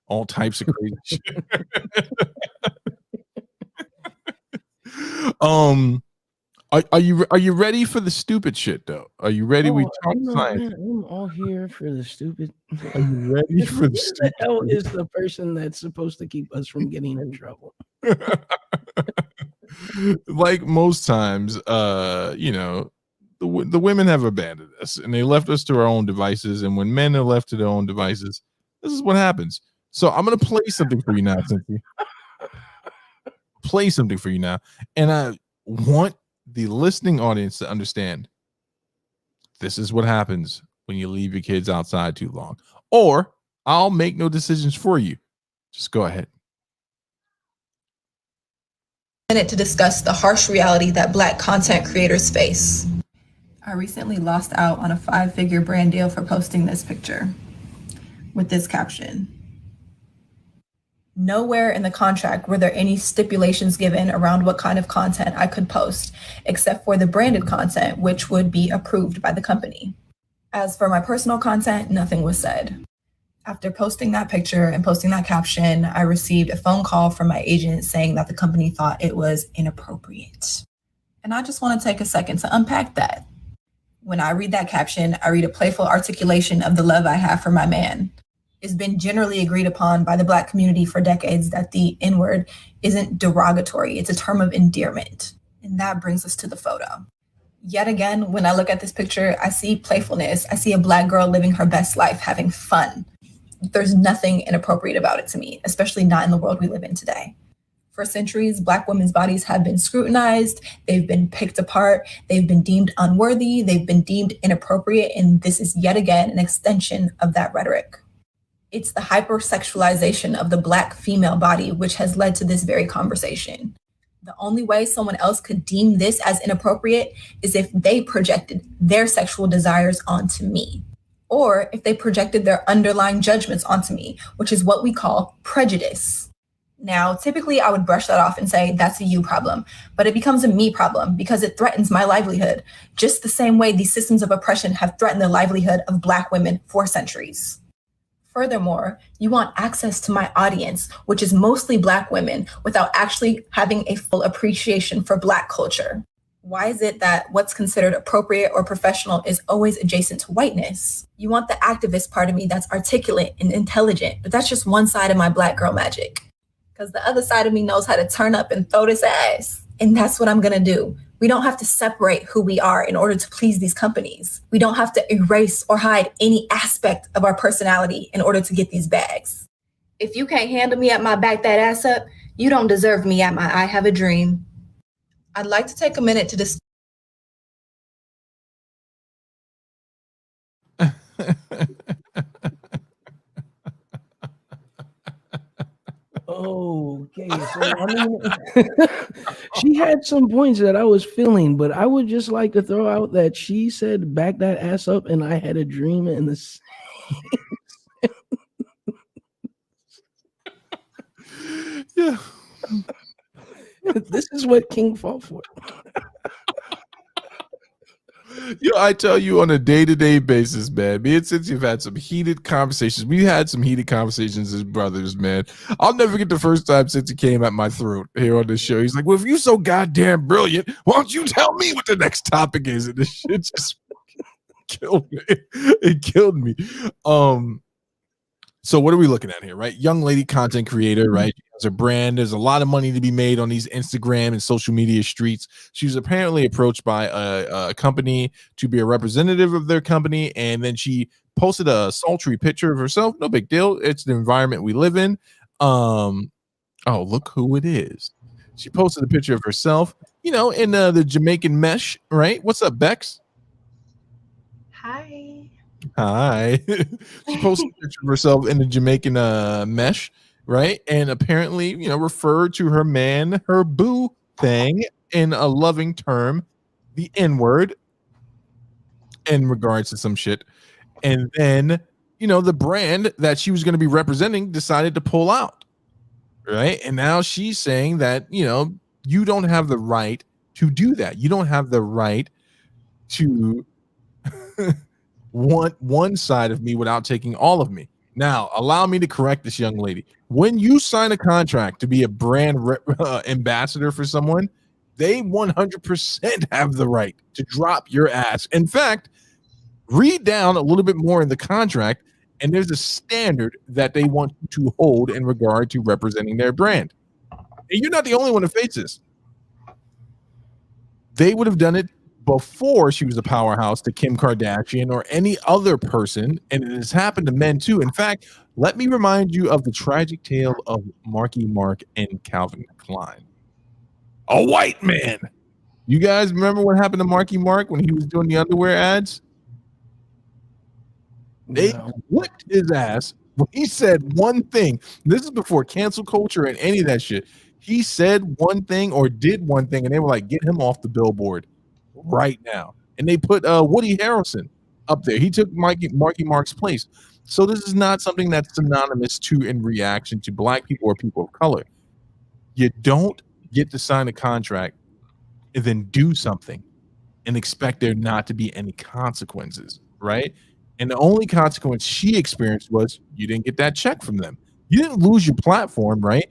all types of crazy shit. Are you ready for the stupid shit though? Are you ready? We talk science. I'm all here for the stupid. Are you ready for the stupid? Who the hell is the person that's supposed to keep us from getting in trouble? Like most times, you know, the women have abandoned us and they left us to our own devices. And when men are left to their own devices, this is what happens. So I'm gonna play something for you now, Cynthia. Play something for you now, and I want the listening audience to understand this is what happens when you leave your kids outside too long, or I'll make no decisions for you. Just go ahead. To discuss the harsh reality that Black content creators face. I recently lost out on a 5-figure brand deal for posting this picture with this caption. Nowhere in the contract were there any stipulations given around what kind of content I could post, except for the branded content, which would be approved by the company. As for my personal content, nothing was said. After posting that picture and posting that caption, I received a phone call from my agent saying that the company thought it was inappropriate. And I just want to take a second to unpack that. When I read that caption, I read a playful articulation of the love I have for my man. It's been generally agreed upon by the Black community for decades that the N-word isn't derogatory, it's a term of endearment. And that brings us to the photo. Yet again, when I look at this picture, I see playfulness. I see a Black girl living her best life, having fun. There's nothing inappropriate about it to me, especially not in the world we live in today. For centuries, Black women's bodies have been scrutinized, they've been picked apart, they've been deemed unworthy, they've been deemed inappropriate, and this is yet again an extension of that rhetoric. It's the hypersexualization of the Black female body which has led to this very conversation. The only way someone else could deem this as inappropriate is if they projected their sexual desires onto me, or if they projected their underlying judgments onto me, which is what we call prejudice. Now, typically I would brush that off and say that's a you problem, but it becomes a me problem because it threatens my livelihood, just the same way these systems of oppression have threatened the livelihood of Black women for centuries. Furthermore, you want access to my audience, which is mostly Black women, without actually having a full appreciation for Black culture. Why is it that what's considered appropriate or professional is always adjacent to whiteness? You want the activist part of me that's articulate and intelligent, but that's just one side of my Black girl magic. Because the other side of me knows how to turn up and throw this ass. And that's what I'm gonna do. We don't have to separate who we are in order to please these companies. We don't have to erase or hide any aspect of our personality in order to get these bags. If you can't handle me at my back that ass up, you don't deserve me at my I have a dream. I'd like to take a minute to discuss. Okay, so I mean, she had some points that I was feeling, but I would just like to throw out that she said back that ass up and I had a dream in the same. Yeah. This is what King fought for. Yo, I tell you on a day-to-day basis, man, me and Cincy have had some heated conversations. We had some heated conversations as brothers, man. I'll never forget the first time Cincy came at my throat here on this show. He's like, well, if you're so goddamn brilliant, why don't you tell me what the next topic is? And this shit just... killed me. It killed me. So what are we looking at here, right? Young lady content creator, right? She has a brand. There's a lot of money to be made on these Instagram and social media streets. She was apparently approached by a company to be a representative of their company, and then she posted a sultry picture of herself. No big deal. It's the environment we live in. Oh, look who it is. She posted a picture of herself, in the Jamaican mesh, right? What's up, Bex? Hi. Hi. She posted a picture of herself in the Jamaican mesh, right? And apparently, referred to her man, her boo thing in a loving term, the N-word, in regards to some shit. And then, the brand that she was going to be representing decided to pull out, right? And now she's saying that, you don't have the right to do that. You don't have the right to want one side of me without taking all of me. Now, allow me to correct this young lady. When you sign a contract to be a brand ambassador for someone, they 100% have the right to drop your ass. In fact, read down a little bit more in the contract, and there's a standard that they want you to hold in regard to representing their brand. And you're not the only one to face this. They would have done it before she was a powerhouse to Kim Kardashian or any other person, and it has happened to men too. In fact, let me remind you of the tragic tale of Marky Mark and Calvin Klein. A white man. You guys remember what happened to Marky Mark when he was doing the underwear ads? They whipped his ass when he said one thing. This is before cancel culture and any of that shit. He said one thing or did one thing, and they were like, get him off the billboard right now. And they put Woody Harrelson up there. He took Marky Mark's place. So this is not something that's synonymous to in reaction to black people or people of color. You don't get to sign a contract and then do something and expect there not to be any consequences, right? And the only consequence she experienced was you didn't get that check from them. You didn't lose your platform, right?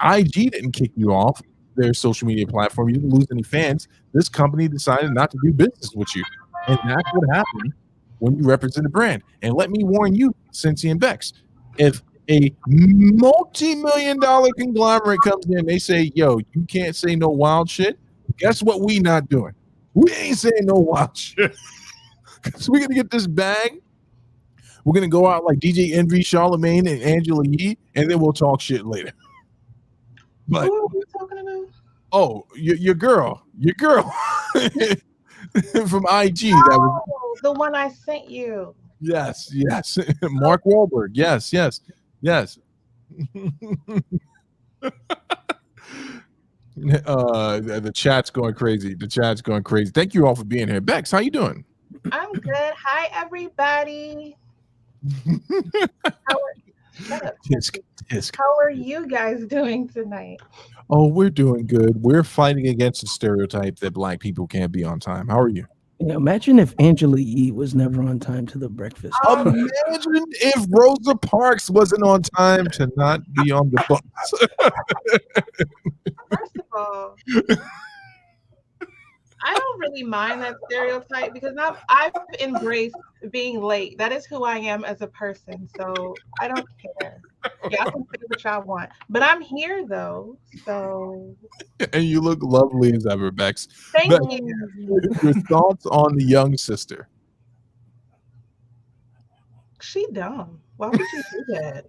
IG didn't kick you off their social media platform. You didn't lose any fans. This company decided not to do business with you. And that's what happened when you represent a brand. And let me warn you, Cincy and Bex, if a multi-million-dollar conglomerate comes in and they say, yo, you can't say no wild shit, guess what we not doing? We ain't saying no wild shit. So we're going to get this bag. We're going to go out like DJ Envy, Charlemagne, and Angela Yee, and then we'll talk shit later. But, who are you talking about? Oh, your girl from IG. Oh, That was the one I sent you. yes. Mark Wahlberg. Yes. The chat's going crazy. Thank you all for being here. Bex, how you doing? I'm good. Hi, everybody. Shut up. Tisk. How are you guys doing tonight? Oh, we're doing good. We're fighting against the stereotype that black people can't be on time. How are you? Yeah, imagine if Angela Yee was never on time to the breakfast. Imagine if Rosa Parks wasn't on time to not be on the bus. First of all, I don't really mind that stereotype because I've embraced being late. That is who I am as a person. So I don't care. Y'all can say what y'all want. But I'm here though. So And you look lovely as ever, Bex. thank Bex, you. your thoughts on the young sister? She dumb. Why would you do that?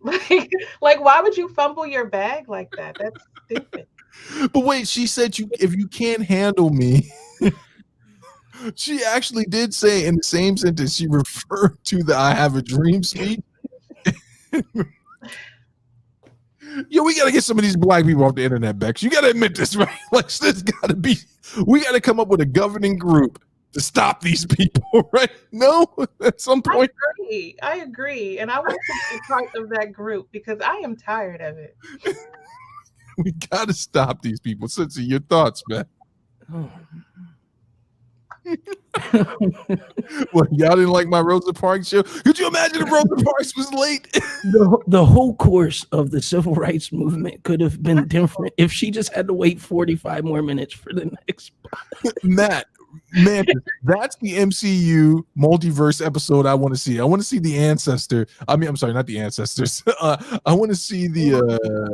Like why would you fumble your bag like that? That's stupid. But wait, she said if you can't handle me. She actually did say in the same sentence, she referred to the I have a dream speech. Yo, we gotta get some of these black people off the internet, Bex. You gotta admit this, right? Like, we gotta come up with a governing group to stop these people, right? No, at some point. I agree. And I want to be part of that group because I am tired of it. We gotta stop these people. Cincy, your thoughts, man. Oh. Well, y'all didn't like my Rosa Parks show? Could you imagine if Rosa Parks was late? The whole course of the civil rights movement could have been different if she just had to wait 45 more minutes for the next spot. Matt, Man, that's the MCU multiverse episode I want to see. I want to see the ancestor. I mean, I'm sorry, not the ancestors. I want to see the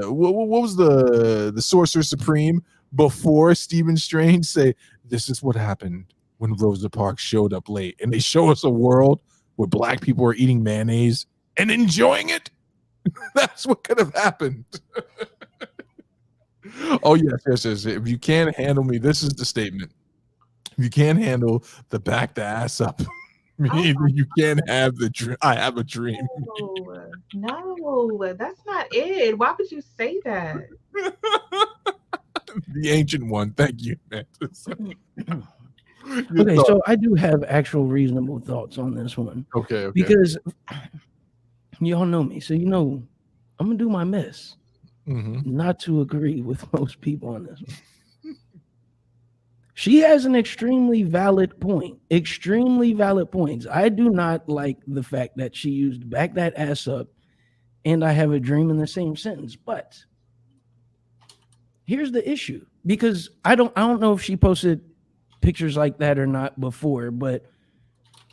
what was the Sorcerer Supreme before Stephen Strange say, "This is what happened when Rosa Parks showed up late," and they show us a world where black people are eating mayonnaise and enjoying it. That's what could have happened. Oh yes. If you can't handle me, this is the statement. If you can't handle the back the ass up, you can't have the dream. I have a dream. No, that's not it. Why would you say that? The ancient one. Thank you, man. Okay, so I do have actual reasonable thoughts on this one. Okay. Because y'all know me, so you know I'm gonna do my best not to agree with most people on this one. She has an extremely valid point. Extremely valid points. I do not like the fact that she used "back that ass up" and "I have a dream" in the same sentence. But here's the issue, because I don't know if she posted pictures like that or not before, but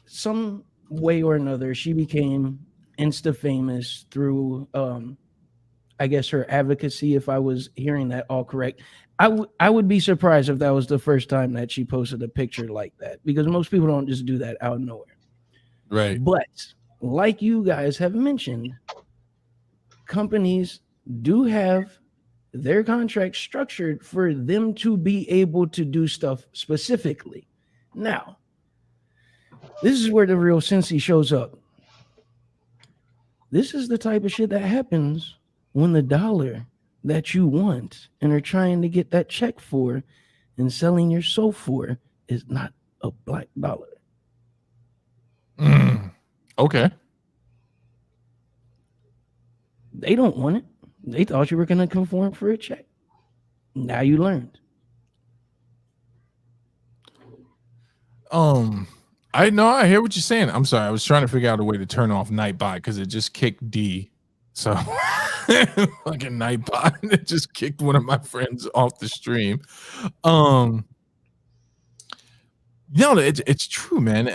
some way or another she became Insta famous through I guess her advocacy, if I was hearing that all correct. I would be surprised if that was the first time that she posted a picture like that, because most people don't just do that out of nowhere. Right. But like you guys have mentioned, companies do have their contract structured for them to be able to do stuff specifically. Now, this is where the real Cincy shows up. This is the type of shit that happens when the dollar that you want and are trying to get that check for and selling your soul for is not a black dollar. Okay. They don't want it. They thought you were going to conform for a check. Now you learned. I know, I hear what you're saying. I'm sorry, I was trying to figure out a way to turn off Nightbot because it just kicked D. So fucking Nightbot, it just kicked one of my friends off the stream. It's true, man.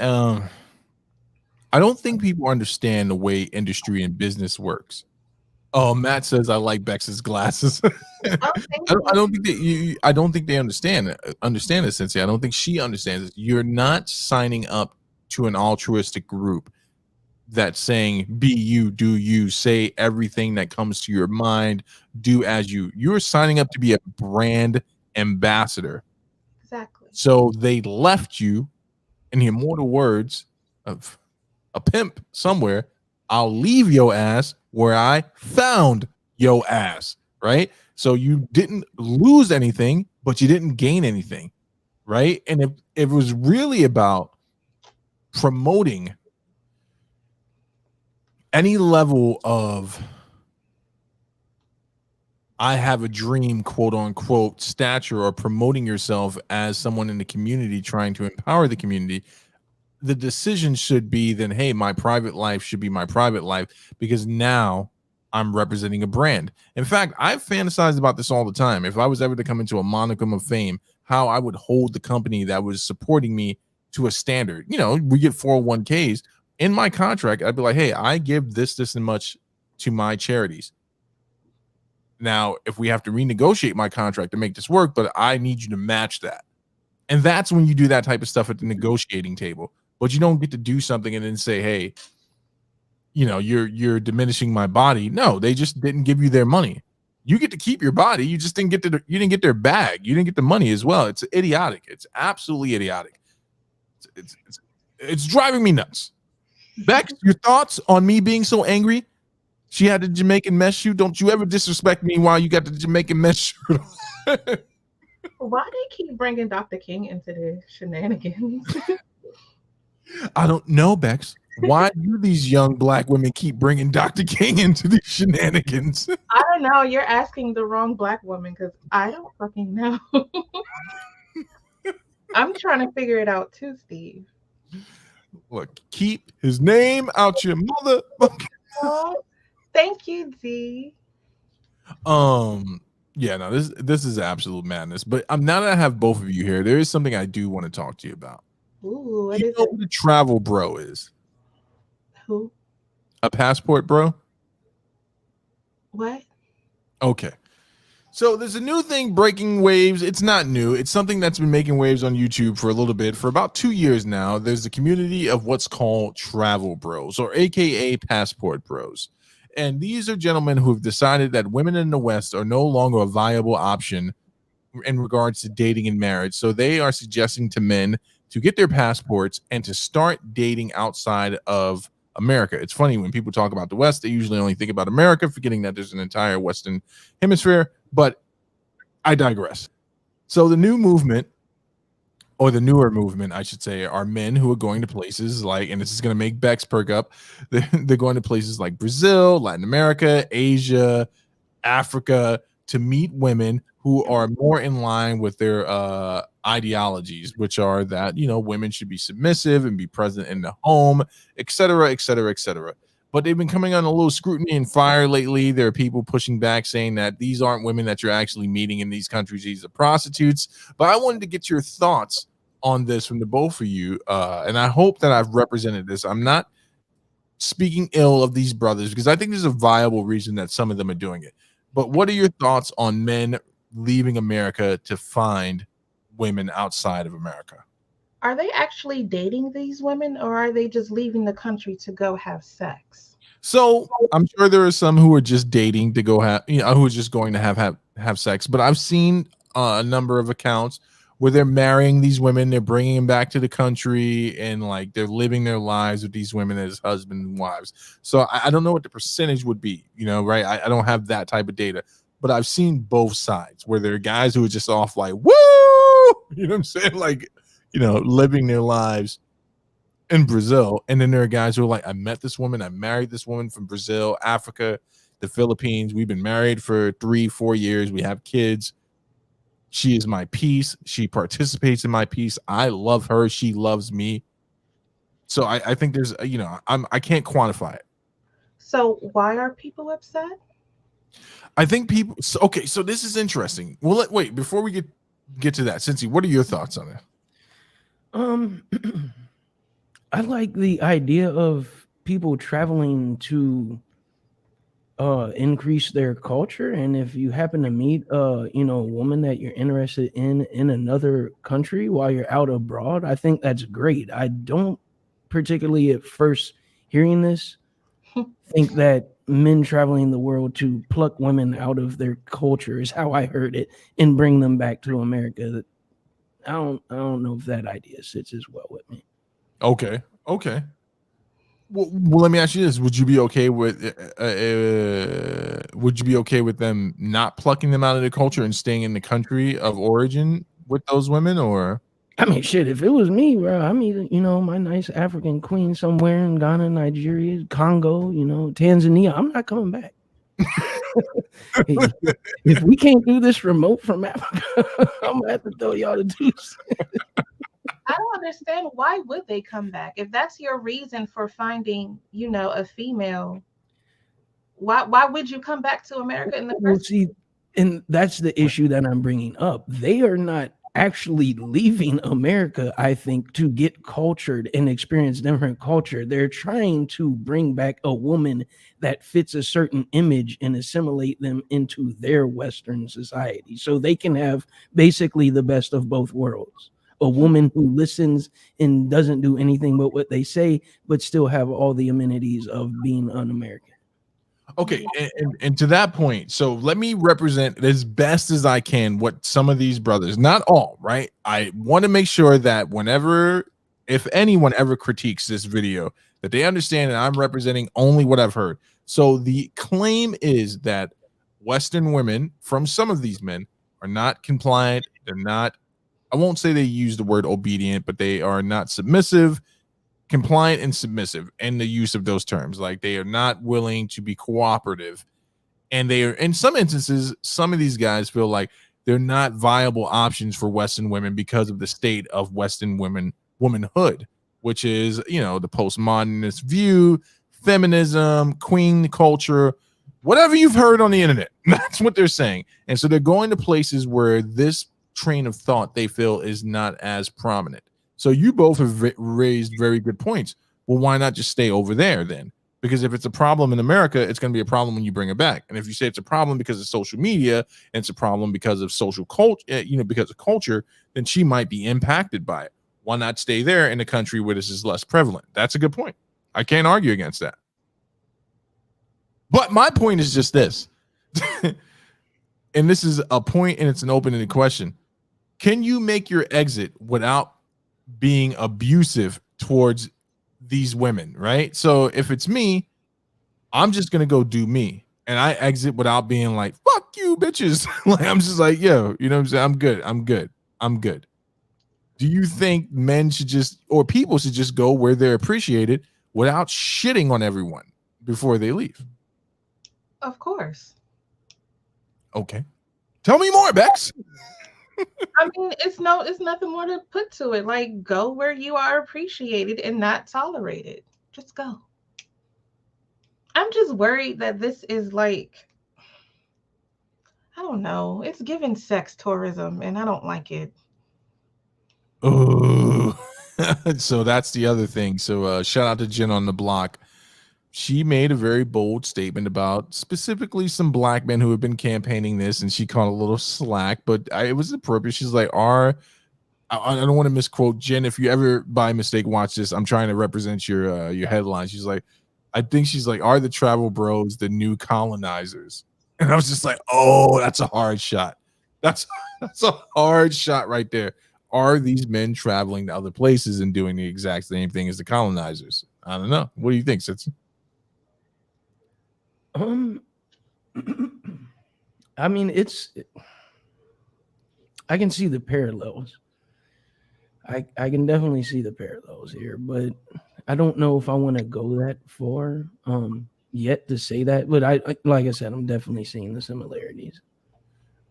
I don't think people understand the way industry and business works. Oh, Matt says I like Bex's glasses. I don't think they understand it, Sensei. I don't think she understands it. You're not signing up to an altruistic group that's saying be you, do you, say everything that comes to your mind, do as you. You're signing up to be a brand ambassador. Exactly. So they left you in the immortal words of a pimp somewhere. I'll leave your ass where I found your ass, right? So you didn't lose anything, but you didn't gain anything, right? And if it was really about promoting any level of I have a dream, quote unquote, stature, or promoting yourself as someone in the community trying to empower the community, the decision should be then, hey, my private life should be my private life, because now I'm representing a brand. In fact, I've fantasized about this all the time. If I was ever to come into a monicum of fame, how I would hold the company that was supporting me to a standard. You know, we get 401ks. In my contract, I'd be like, hey, I give this and much to my charities. Now, if we have to renegotiate my contract to make this work, but I need you to match that. And that's when you do that type of stuff at the negotiating table. But you don't get to do something and then say, hey, you know, you're diminishing my body. No, they just didn't give you their money. You get to keep your body. You just didn't get their bag. You didn't get the money as well. It's idiotic. It's absolutely idiotic. It's driving me nuts. Bex, your thoughts on me being so angry? She had the Jamaican mesh shoot. Don't you ever disrespect me while you got the Jamaican mesh shoot. Why they keep bringing Dr. King into the shenanigans? I don't know, Bex. Why do these young black women keep bringing Dr. King into these shenanigans? I don't know. You're asking the wrong black woman, because I don't fucking know. I'm trying to figure it out too, Steve. Look, keep his name out your mother. Oh, thank you, Z. Yeah, no, this is absolute madness. But now that I have both of you here, there is something I do want to talk to you about. Ooh, what You is know it? what a travel bro is? Who? A passport bro? What? Okay. So there's a new thing breaking waves. It's not new. It's something that's been making waves on YouTube for a little bit, for about 2 years now. There's a community of what's called travel bros, or AKA passport bros. And these are gentlemen who have decided that women in the West are no longer a viable option in regards to dating and marriage. So they are suggesting to men to get their passports and to start dating outside of America. It's funny when people talk about the West, they usually only think about America, forgetting that there's an entire Western hemisphere. But I digress. So the new movement, or the newer movement, I should say, are men who are going to places like, and this is going to make Bex perk up, they're going to places like Brazil, Latin America, Asia, Africa, to meet women who are more in line with their ideologies, which are that, women should be submissive and be present in the home, etc., etc., etc. But they've been coming on a little scrutiny and fire lately. There are people pushing back, saying that these aren't women that you're actually meeting in these countries. These are prostitutes. But I wanted to get your thoughts on this from the both of you. And I hope that I've represented this. I'm not speaking ill of these brothers, because I think there's a viable reason that some of them are doing it. But what are your thoughts on men leaving America to find women outside of America? Are they actually dating these women, or are they just leaving the country to go have sex? So I'm sure there are some who are just dating to go have, who are just going to have sex. But I've seen a number of accounts where they're marrying these women, they're bringing them back to the country, and like they're living their lives with these women as husbands and wives. So I don't know what the percentage would be, right? I don't have that type of data, but I've seen both sides where there are guys who are just off like, woo, you know what I'm saying? Like, living their lives in Brazil. And then there are guys who are like, I met this woman, I married this woman from Brazil, Africa, the Philippines. We've been married for 3-4 years. We have kids. She is my peace. She participates in my peace. I love her. She loves me. So I think there's, I can't quantify it. So why are people upset? I think people. So this is interesting. Well, wait, before we get to that, Cincy, what are your thoughts on it? I like the idea of people traveling to increase their culture, and if you happen to meet a woman that you're interested in another country while you're out abroad, I think that's great. I don't particularly, at first hearing this, think that men traveling the world to pluck women out of their culture is how I heard it and bring them back to America. I don't know if that idea sits as well with me. Okay. Well, let me ask you this: would you be okay with them not plucking them out of the culture and staying in the country of origin with those women? Or I mean, shit, if it was me, bro, I mean, my nice African queen somewhere in Ghana, Nigeria, Congo, Tanzania, I'm not coming back. If we can't do this remote from Africa, I'm gonna have to throw y'all the deuce. I don't understand, why would they come back? If that's your reason for finding, a female, why would you come back to America in the first place? See, and that's the issue that I'm bringing up. They are not actually leaving America, I think, to get cultured and experience different culture. They're trying to bring back a woman that fits a certain image and assimilate them into their Western society, so they can have basically the best of both worlds. A woman who listens and doesn't do anything but what they say, but still have all the amenities of being un-American. okay, and to that point, so let me represent as best as I can what some of these brothers, not all, right? I want to make sure that if anyone ever critiques this video, that they understand that I'm representing only what I've heard. So the claim is that Western women, from some of these men, are not compliant. They're not, I won't say they use the word obedient, but they are not submissive, compliant and submissive in the use of those terms. Like, they are not willing to be cooperative. And they are, in some instances, some of these guys feel like they're not viable options for Western women because of the state of Western womanhood, which is, the postmodernist view, feminism, queen culture, Whatever you've heard on the internet, that's what they're saying. And so they're going to places where this train of thought they feel is not as prominent. So you both have raised very good points. Well, why not just stay over there then? Because if it's a problem in America, it's going to be a problem when you bring it back. And if you say it's a problem because of social media and it's a problem because of social culture, because of culture, then she might be impacted by it. Why not stay there in a country where this is less prevalent? That's a good point. I can't argue against that. But my point is just this. And this is a point and it's an open-ended question. Can you make your exit without being abusive towards these women, right? So if it's me, I'm just gonna go do me, and I exit without being like, fuck you bitches. Like, I'm just like, yo, you know what I'm saying? I'm good. Do you think men should just, or people should just go where they're appreciated without shitting on everyone before they leave? Of course. Okay, tell me more, Bex. I mean, it's nothing more to put to it. Like, go where you are appreciated and not tolerated. Just go. I'm just worried that this is like, I don't know. It's giving sex tourism, and I don't like it. Oh, so that's the other thing. So shout out to Jen on the block. She made a very bold statement about specifically some black men who have been campaigning this, and she caught a little slack, but it was appropriate. She's like, I don't want to misquote Jen. If you ever by mistake watch this, I'm trying to represent your headline. She's like, I think she's like, are the travel bros the new colonizers? And I was just like, oh, that's a hard shot. That's a hard shot right there. Are these men traveling to other places and doing the exact same thing as the colonizers? I don't know. What do you think, Sitz? I mean, I can see the parallels. I can definitely see the parallels here, but I don't know if I want to go that far yet to say that. But I like I said, I'm definitely seeing the similarities.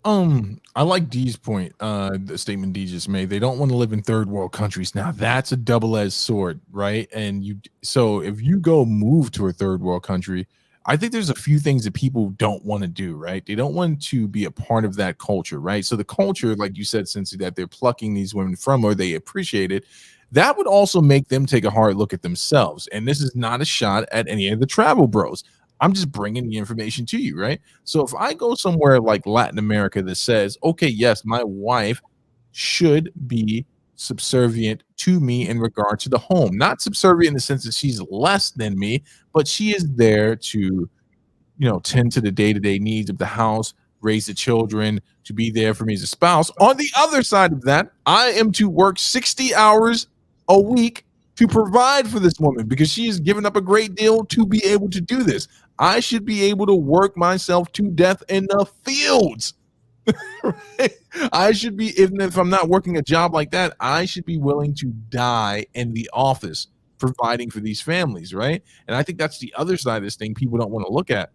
I like Dee's point, the statement Dee just made. They don't want to live in third world countries. Now that's a double-edged sword, right? And so if you go move to a third world country, I think there's a few things that people don't want to do, right? They don't want to be a part of that culture, right? So the culture, like you said, Cincy, that they're plucking these women from, or they appreciate it, that would also make them take a hard look at themselves. And this is not a shot at any of the travel bros. I'm just bringing the information to you, right? So if I go somewhere like Latin America that says, okay, yes, my wife should be subservient to me in regard to the home, not subservient in the sense that she's less than me, but she is there to, tend to the day-to-day needs of the house, raise the children, to be there for me as a spouse. On the other side of that, I am to work 60 hours a week to provide for this woman because she has given up a great deal to be able to do this. I should be able to work myself to death in the fields. Right? I should be, even if I'm not working a job like that, I should be willing to die in the office providing for these families, right? And I think that's the other side of this thing people don't want to look at.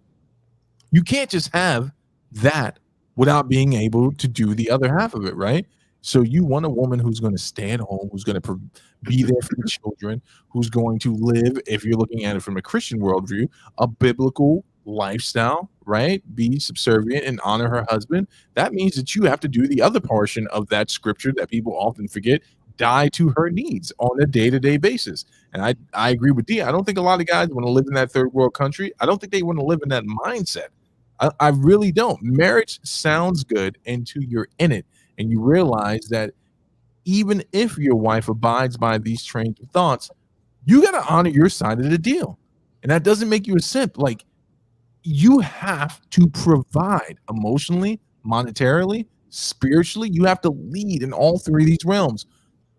You can't just have that without being able to do the other half of it, right? So you want a woman who's going to stay at home, who's going to be there for the children, who's going to live, if you're looking at it from a Christian worldview, a biblical lifestyle, right? Be subservient and honor her husband. That means that you have to do the other portion of that scripture that people often forget, die to her needs on a day-to-day basis. And I agree with Dee. I don't think a lot of guys want to live in that third world country. I don't think they want to live in that mindset. I really don't. Marriage sounds good until you're in it and you realize that even if your wife abides by these trains of thoughts, you got to honor your side of the deal. And that doesn't make you a simp. Like, you have to provide emotionally, monetarily, spiritually. You have to lead in all three of these realms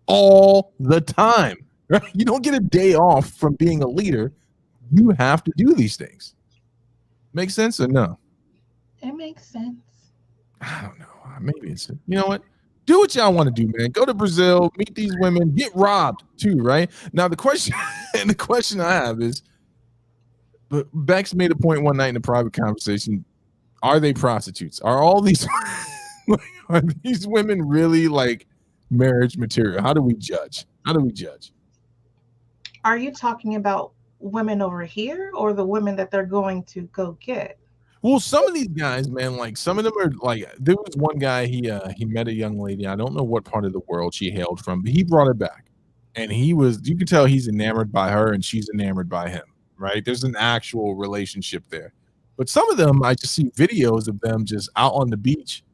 all the time. Right? You don't get a day off from being a leader. You have to do these things. Make sense or no? It makes sense. I don't know. Maybe it's, you know what? Do what y'all want to do, man. Go to Brazil, meet these women, get robbed too, right? Now the question I have is, but Bex made a point one night in a private conversation. Are they prostitutes? Are all these are these women really like marriage material? How do we judge? Are you talking about women over here or the women that they're going to go get? Well, some of these guys, man, like some of them are like. There was one guy. He met a young lady. I don't know what part of the world she hailed from, but he brought her back, and he was. You can tell he's enamored by her, and she's enamored by him. Right? There's an actual relationship there. But some of them, I just see videos of them just out on the beach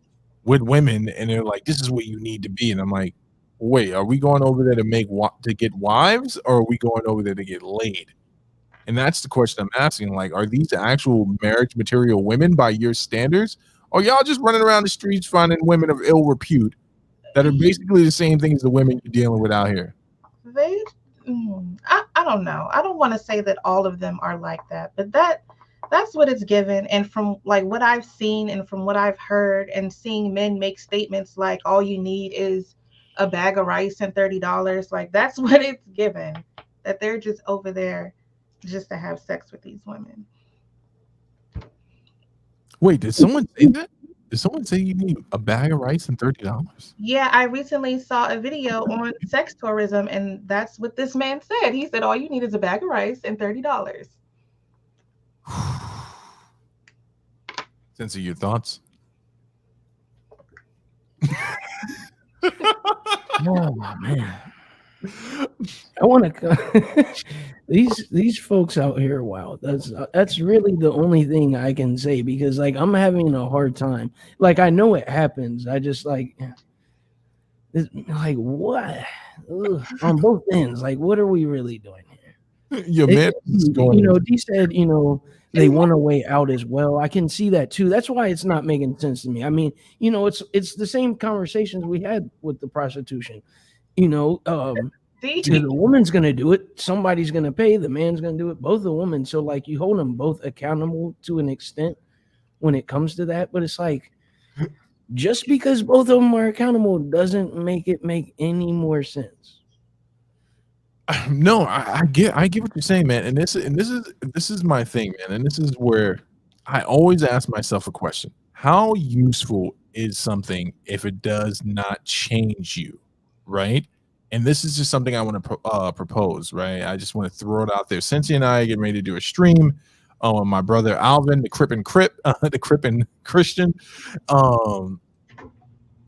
with women, and they're like, "This is what you need to be," and I'm like, "Wait, are we going over there to get wives, or are we going over there to get laid?" And that's the question I'm asking. Like, are these actual marriage material women by your standards? Or y'all just running around the streets finding women of ill repute that are basically the same thing as the women you're dealing with out here? They, I don't know. I don't want to say that all of them are like that, but that's what it's given. And from like what I've seen and from what I've heard and seeing men make statements like all you need is a bag of rice and $30, like that's what it's given. That they're just over there just to have sex with these women. Wait, did someone say that? Did someone say you need a bag of rice and $30? Yeah, I recently saw a video on sex tourism, and that's what this man said. He said all you need is a bag of rice and $30. Sense of your thoughts? Oh man, I want to. These folks out here, wow, that's really the only thing I can say because like I'm having a hard time. Like I know it happens. I just like what on both ends. Like what are we really doing here? Your man is going. You know, D said they want a way out as well. I can see that too. That's why it's not making sense to me. I mean, it's the same conversations we had with the prostitution. The woman's gonna do it. Somebody's gonna pay. The man's gonna do it. Both the women. So like you hold them both accountable to an extent when it comes to that. But it's like just because both of them are accountable doesn't make it make any more sense. No, I get what you're saying, man. And this is my thing, man. And this is where I always ask myself a question: how useful is something if it does not change you, right? And this is just something I want to propose, right? I just want to throw it out there. Cincy and I are getting ready to do a stream. My brother Alvin, the Crippin' Christian, and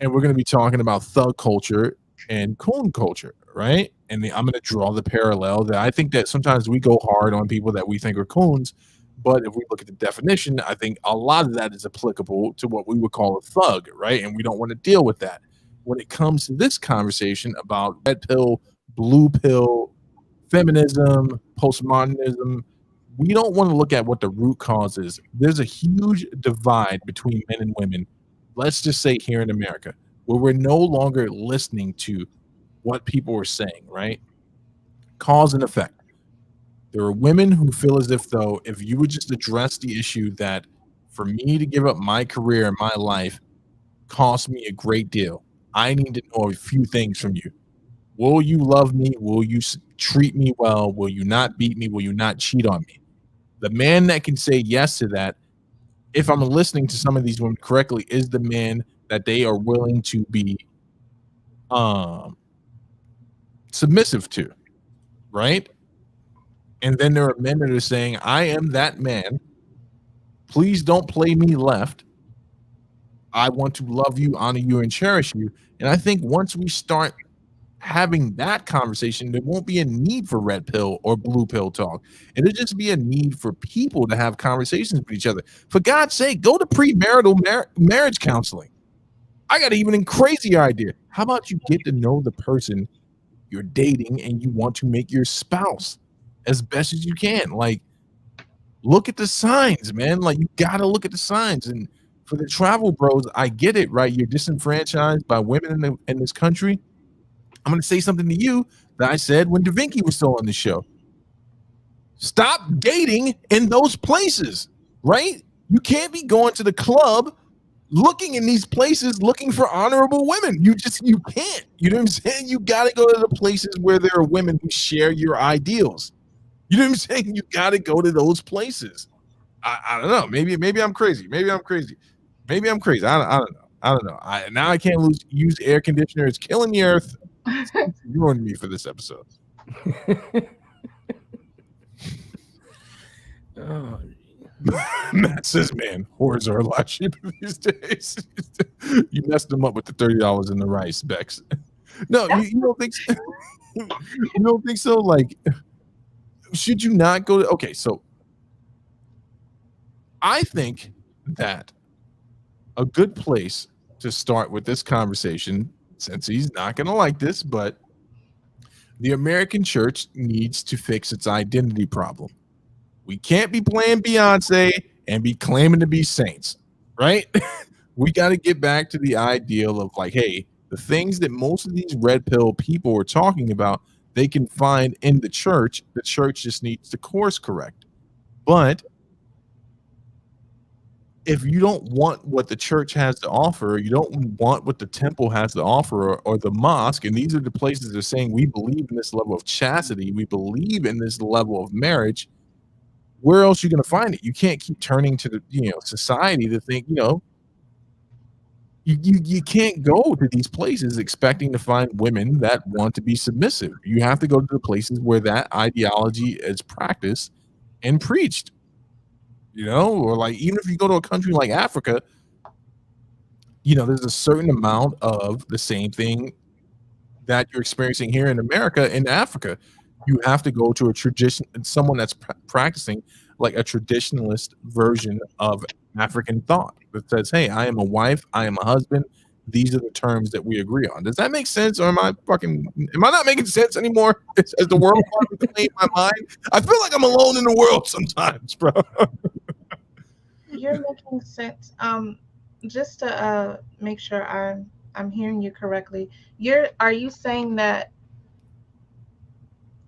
we're going to be talking about thug culture and coon culture, right? And I'm going to draw the parallel that I think that sometimes we go hard on people that we think are coons, but if we look at the definition, I think a lot of that is applicable to what we would call a thug, right? And we don't want to deal with that. When it comes to this conversation about red pill, blue pill, feminism, postmodernism, we don't want to look at what the root cause is. There's a huge divide between men and women, let's just say here in America, where we're no longer listening to what people are saying, right? Cause and effect. There are women who feel as if, though, if you would just address the issue that for me to give up my career and my life cost me a great deal, I need to know a few things from you. Will you love me? Will you treat me well? Will you not beat me? Will you not cheat on me? The man that can say yes to that, if I'm listening to some of these women correctly, is the man that they are willing to be submissive to, right? And then there are men that are saying, I am that man. Please don't play me left. I want to love you, honor you, and cherish you. And I think once we start having that conversation, there won't be a need for red pill or blue pill talk. It'll just be a need for people to have conversations with each other. For God's sake, go to premarital marriage counseling. I got an even crazier idea. How about you get to know the person you're dating and you want to make your spouse as best as you can? Like, look at the signs, man. Like, you got to look at the signs. And for the travel bros, I get it, right? You're disenfranchised by women in this country. I'm going to say something to you that I said when Da Vinci was still on the show. Stop dating in those places, right? You can't be going to the club looking in these places looking for honorable women. You can't. You know what I'm saying? You got to go to the places where there are women who share your ideals. You know what I'm saying? You got to go to those places. I don't know. Maybe I'm crazy. Maybe I'm crazy. I don't know. Now I can't use air conditioner. It's killing the earth. You ruined me for this episode. Oh, Matt says, "Man, whores are a lot cheaper these days." You messed them up with the $30 in the rice, Bex. No, you don't think so? You don't think so? Like, should you not go to? Okay, so I think that a good place to start with this conversation, since he's not going to like this, but the American church needs to fix its identity problem. We can't be playing Beyonce and be claiming to be saints, right? We got to get back to the ideal of like, hey, the things that most of these red pill people are talking about, they can find in the church. The church just needs to course correct. But if you don't want what the church has to offer, you don't want what the temple has to offer, or the mosque, and these are the places that are saying we believe in this level of chastity, we believe in this level of marriage, where else are you going to find it? You can't keep turning to the society to think, you can't go to these places expecting to find women that want to be submissive. You have to go to the places where that ideology is practiced and preached. Or like, even if you go to a country like Africa, there's a certain amount of the same thing that you're experiencing here in America. In Africa, you have to go to a tradition, someone that's practicing like a traditionalist version of African thought that says, hey, I am a wife, I am a husband, these are the terms that we agree on. Does that make sense? Or am I not making sense anymore? As the world wants to claim my mind, I feel like I'm alone in the world sometimes, bro. You're making sense. Just to make sure I'm hearing you correctly, are you saying that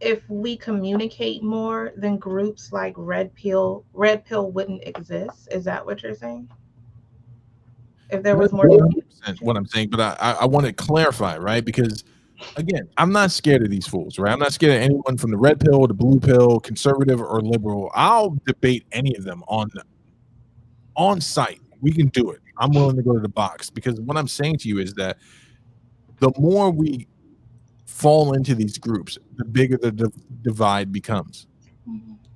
if we communicate more, then groups like red pill wouldn't exist? Is that what you're saying? If there was more, what I'm saying, but I want to clarify, right? Because again, I'm not scared of these fools, right? I'm not scared of anyone from the red pill, the blue pill, conservative or liberal. I'll debate any of them on site. We can do it. I'm willing to go to the box, because what I'm saying to you is that the more we fall into these groups, the bigger the divide becomes.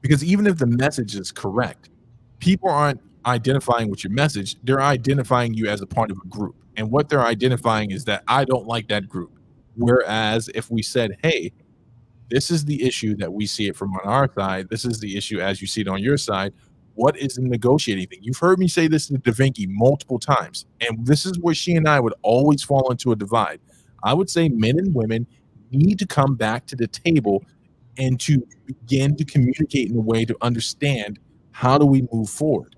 Because even if the message is correct, people aren't identifying with your message. They're identifying you as a part of a group. And what they're identifying is that I don't like that group. Whereas if we said, hey, this is the issue that we see it from on our side, this is the issue as you see it on your side, what is the negotiating thing? You've heard me say this to DaVinci multiple times, and this is where she and I would always fall into a divide. I would say men and women need to come back to the table and to begin to communicate in a way to understand, how do we move forward,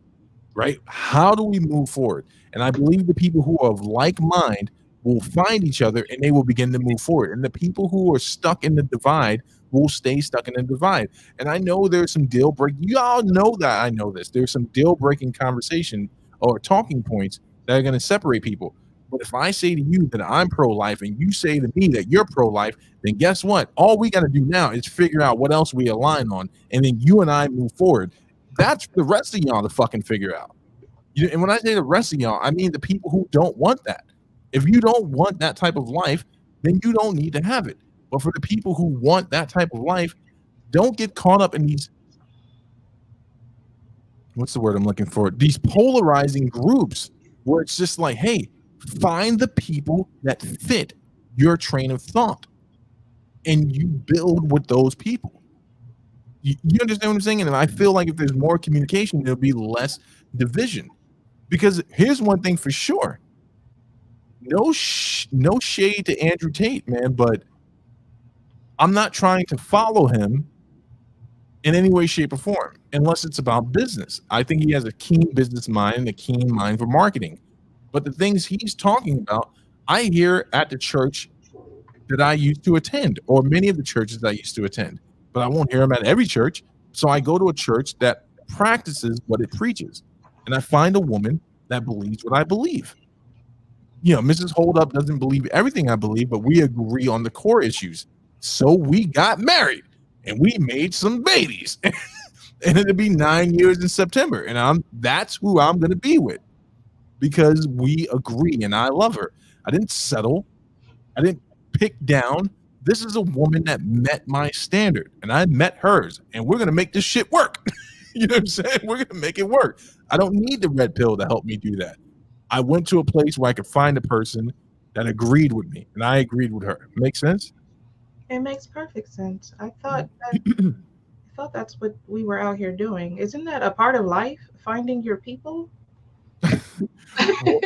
right? How do we move forward? And I believe the people who are of like mind will find each other and they will begin to move forward. And the people who are stuck in the divide will stay stuck in the divide. And I know there's some deal breaking. You all know that I know this. There's some deal breaking conversation or talking points that are going to separate people. But if I say to you that I'm pro-life and you say to me that you're pro-life, then guess what? All we got to do now is figure out what else we align on, and then you and I move forward. That's the rest of y'all to fucking figure out. And when I say the rest of y'all, I mean the people who don't want that. If you don't want that type of life, then you don't need to have it. But for the people who want that type of life, don't get caught up in these, what's the word I'm looking for? These polarizing groups where it's just like, hey, find the people that fit your train of thought and you build with those people. You understand what I'm saying? And I feel like if there's more communication, there'll be less division. Because here's one thing for sure. No shade to Andrew Tate, man, but I'm not trying to follow him in any way, shape, or form, unless it's about business. I think he has a keen business mind and a keen mind for marketing. But the things he's talking about, I hear at the church that I used to attend, or many of the churches I used to attend. But I won't hear them at every church. So I go to a church that practices what it preaches. And I find a woman that believes what I believe. Mrs. Holdup doesn't believe everything I believe, but we agree on the core issues. So we got married and we made some babies. And it'll be 9 years in September. And that's who I'm going to be with, because we agree and I love her. I didn't settle. I didn't pick down. This is a woman that met my standard and I met hers, and we're going to make this shit work. You know what I'm saying? We're gonna make it work. I don't need the red pill to help me do that. I went to a place where I could find a person that agreed with me, and I agreed with her. Make sense? It makes perfect sense. I thought that's what we were out here doing. Isn't that a part of life? Finding your people? Well,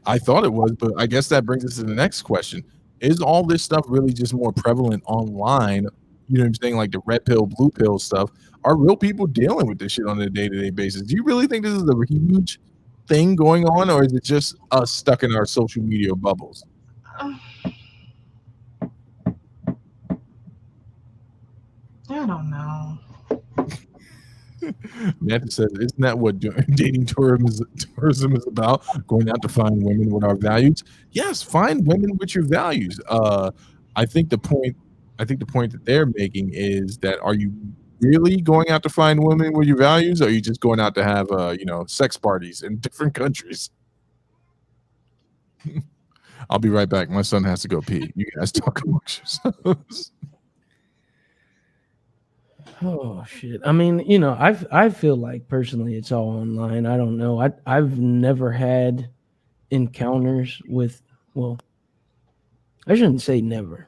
I thought it was, but I guess that brings us to the next question. Is all this stuff really just more prevalent online? You know what I'm saying? Like the red pill, blue pill stuff. Are real people dealing with this shit on a day-to-day basis? Do you really think this is a huge thing going on, or is it just us stuck in our social media bubbles? Uh, I don't know. Matthew says, "Isn't that what dating tourism is about? Going out to find women with our values? Yes, find women with your values. I think the point, I think the point that they're making is that are you really going out to find women with your values, or are you just going out to have sex parties in different countries?" I'll be right back. My son has to go pee. You guys talk amongst yourselves. Oh shit. I mean, I feel like personally it's all online. I don't know. I've never had encounters with, well, I shouldn't say never.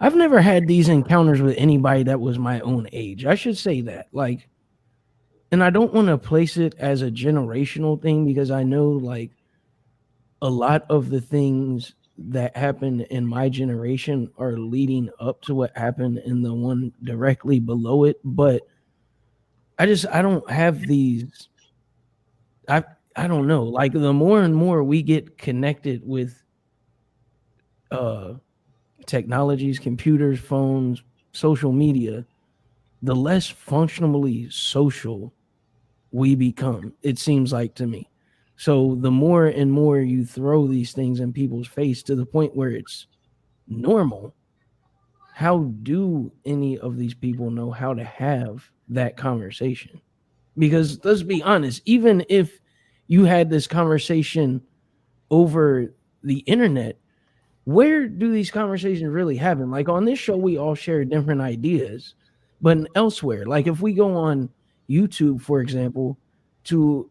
I've never had these encounters with anybody that was my own age. I should say that. Like, and I don't want to place it as a generational thing because I know like a lot of the things that happened in my generation are leading up to what happened in the one directly below it. But I don't have these. I don't know. Like the more and more we get connected with technologies, computers, phones, social media, the less functionally social we become, it seems like to me. So the more and more you throw these things in people's face to the point where it's normal, how do any of these people know how to have that conversation? Because let's be honest, even if you had this conversation over the internet, where do these conversations really happen? Like on this show, we all share different ideas, but elsewhere, like if we go on YouTube, for example, to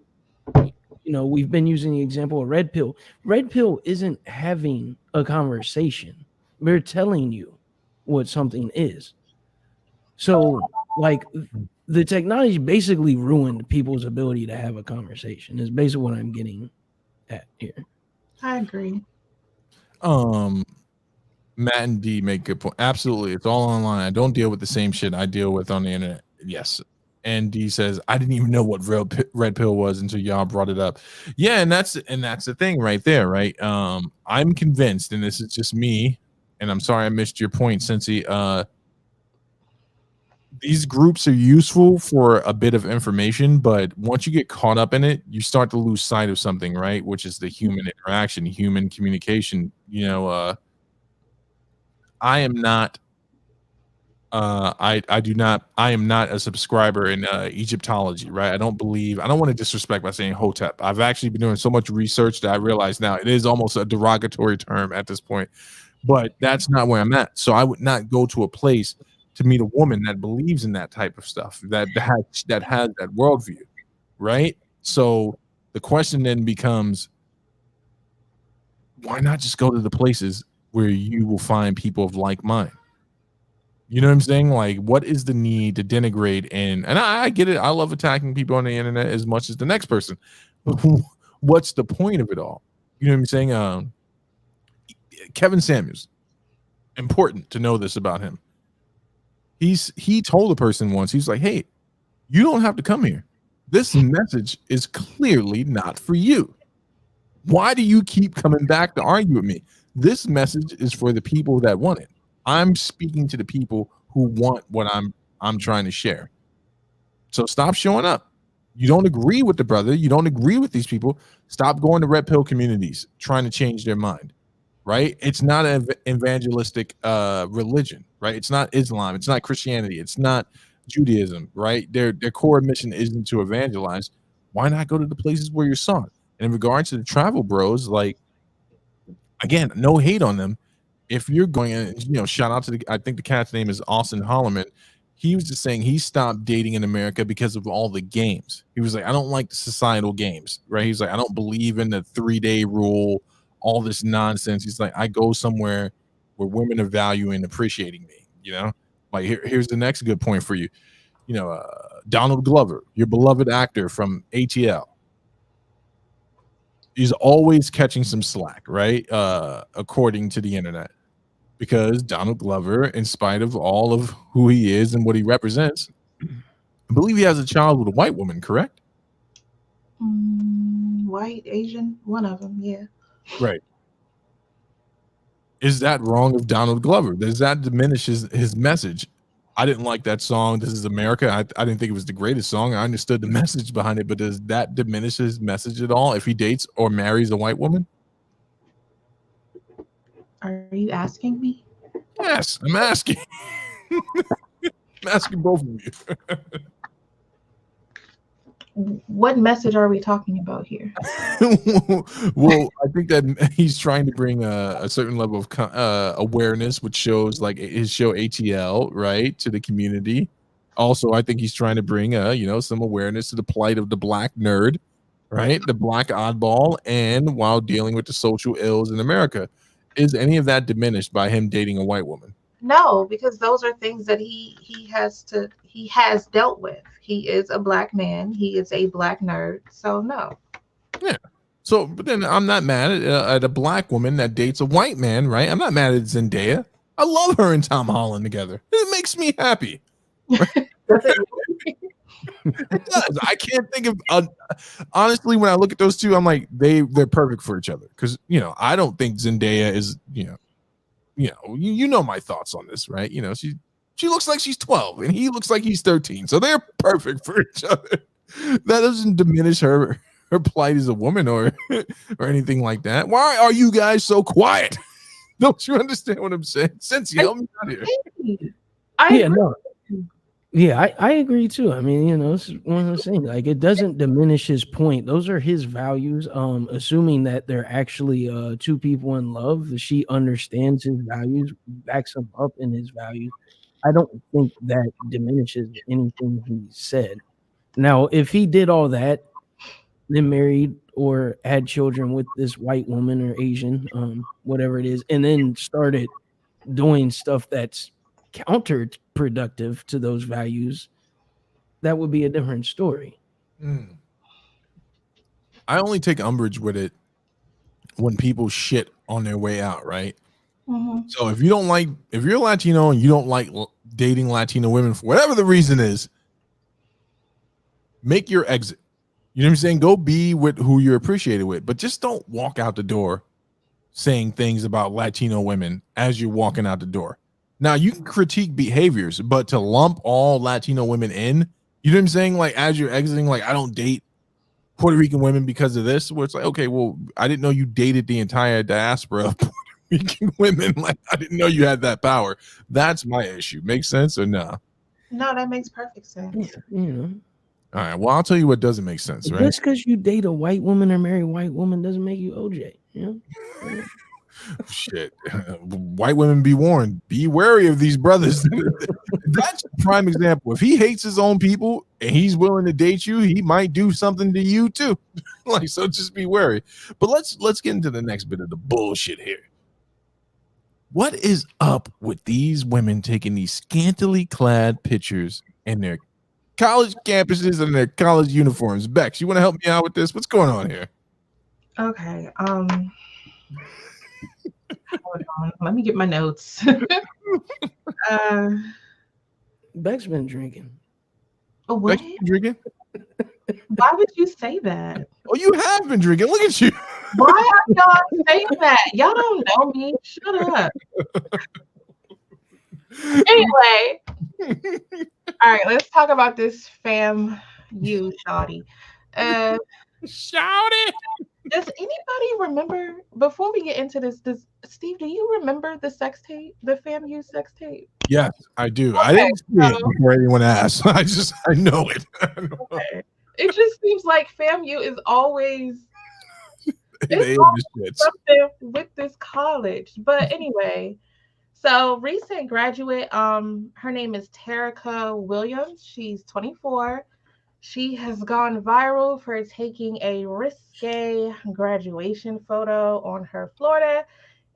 we've been using the example of red pill. Red pill isn't having a conversation. They're telling you what something is. So, like, the technology basically ruined people's ability to have a conversation. Is basically what I'm getting at here. I agree. Matt and D make good point. Absolutely, it's all online. I don't deal with the same shit I deal with on the internet. Yes. And D says, I didn't even know what red pill was until y'all brought it up. Yeah, and that's the thing right there, right? I'm convinced, and this is just me, and I'm sorry I missed your point, Cincy. These groups are useful for a bit of information, but once you get caught up in it, you start to lose sight of something, right? Which is the human interaction, human communication. I am not I am not a subscriber in Egyptology, right? I don't want to disrespect by saying Hotep. I've actually been doing so much research that I realize now it is almost a derogatory term at this point, but that's not where I'm at. So I would not go to a place to meet a woman that believes in that type of stuff, that has that worldview, right? So the question then becomes, why not just go to the places where you will find people of like mind? You know what I'm saying? Like, what is the need to denigrate and I get it. I love attacking people on the internet as much as the next person. What's the point of it all? You know what I'm saying? Kevin Samuels, important to know this about him. He told a person once, he's like, hey, you don't have to come here. This message is clearly not for you. Why do you keep coming back to argue with me? This message is for the people that want it. I'm speaking to the people who want what I'm trying to share. So stop showing up. You don't agree with the brother. You don't agree with these people. Stop going to red pill communities trying to change their mind, right? It's not an evangelistic religion, right? It's not Islam. It's not Christianity. It's not Judaism, right? Their core mission isn't to evangelize. Why not go to the places where you're sought? And in regards to the travel bros, like, again, no hate on them. If you're going, shout out to I think the cat's name is Austin Holloman. he was just saying he stopped dating in America because of all the games. He was like, I don't like the societal games, right? He's like, I don't believe in the 3-day rule, all this nonsense. He's like, I go somewhere where women are valuing and appreciating me, you know? Like, here's the next good point for you. You know, Donald Glover, your beloved actor from ATL. He's always catching some slack, right? According to the internet. Because Donald Glover, in spite of all of who he is and what he represents, I believe he has a child with a white woman, correct? White, Asian, one of them, yeah. Right. Is that wrong of Donald Glover? Does that diminish his message? I didn't like that song, This Is America. I didn't think it was the greatest song. I understood the message behind it, but does that diminish his message at all if he dates or marries a white woman? Are you asking me? Yes, I'm asking. I'm asking both of you. What message are we talking about here? Well, I think that he's trying to bring a certain level of awareness, which shows like his show ATL, right, to the community. Also, I think he's trying to bring some awareness to the plight of the black nerd, right, the black oddball, and while dealing with the social ills in America. Is any of that diminished by him dating a white woman? No, because those are things that he has dealt with. He is a black man. He is a black nerd. So no. Yeah. So, but then I'm not mad at a black woman that dates a white man, right? I'm not mad at Zendaya. I love her and Tom Holland together. It makes me happy. Right? It does. I can't think of honestly, when I look at those two, I'm like they're perfect for each other because I don't think Zendaya is you know my thoughts on this, right? She looks like she's 12 and he looks like he's 13, so they're perfect for each other. That doesn't diminish her plight as a woman or anything like that. Why are you guys so quiet? Don't you understand what I'm saying? Sensi, help me out here. Yeah, I agree too. I mean, this is one of those things. Like, it doesn't diminish his point. Those are his values. Assuming that they're actually two people in love, that she understands his values, backs him up in his values. I don't think that diminishes anything he said. Now, if he did all that, then married or had children with this white woman or Asian, whatever it is, and then started doing stuff that's counterproductive to those values, that would be a different story. I only take umbrage with it when people shit on their way out, right? Mm-hmm. So if you're Latino and you don't like dating Latino women for whatever the reason is, make your exit. You know what I'm saying? Go be with who you're appreciated with, but just don't walk out the door saying things about Latino women as you're walking out the door. Now, you can critique behaviors, but to lump all Latino women in, you know what I'm saying? Like, as you're exiting, like, I don't date Puerto Rican women because of this, where it's like, okay, well, I didn't know you dated the entire diaspora of Puerto Rican women. Like, I didn't know you had that power. That's my issue. Makes sense or no? No, that makes perfect sense. All right. Well, I'll tell you what doesn't make sense, right? Just because you date a white woman or marry a white woman doesn't make you OJ. Shit. White women be warned. Be wary of these brothers. That's a prime example. If he hates his own people and he's willing to date you, he might do something to you too. Like, so just be wary. But let's get into the next bit of the bullshit here. What is up with these women taking these scantily clad pictures in their college campuses and their college uniforms? Bex, you want to help me out with this? What's going on here? Okay. Hold on. Let me get my notes. Beck's been drinking. What? Bex been drinking? Why would you say that? Oh, you have been drinking. Look at you. Why are y'all saying that? Y'all don't know me. Shut up. Anyway. All right, let's talk about this FAMU shawty. Shawty. Does anybody remember, before we get into this, Steve, do you remember the sex tape, the FAMU sex tape? Yes, I do. Okay, I didn't see it before anyone asked. I know it. Okay. It just seems like FAMU is always something with this college. But anyway, So recent graduate, her name is Terica Williams. She's 24. She has gone viral for taking a risque graduation photo on her Florida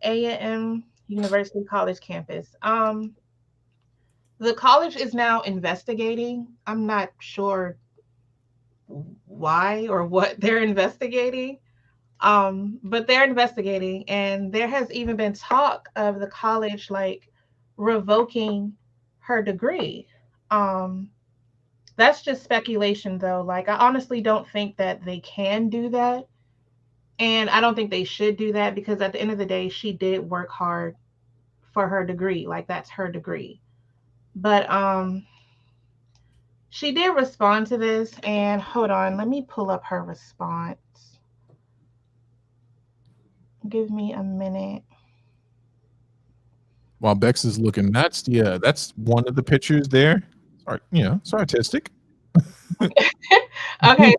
A&M University College campus. The college is now investigating. I'm not sure why or what they're investigating. But they're investigating, and there has even been talk of the college like revoking her degree. Um, that's just speculation, though. Like, I honestly don't think that they can do that, and I don't think they should do that because at the end of the day, she did work hard for her degree. Like, that's her degree. But she did respond to this, and hold on, let me pull up her response. Give me a minute. While Bex is looking, that's one of the pictures there. It's artistic. Okay.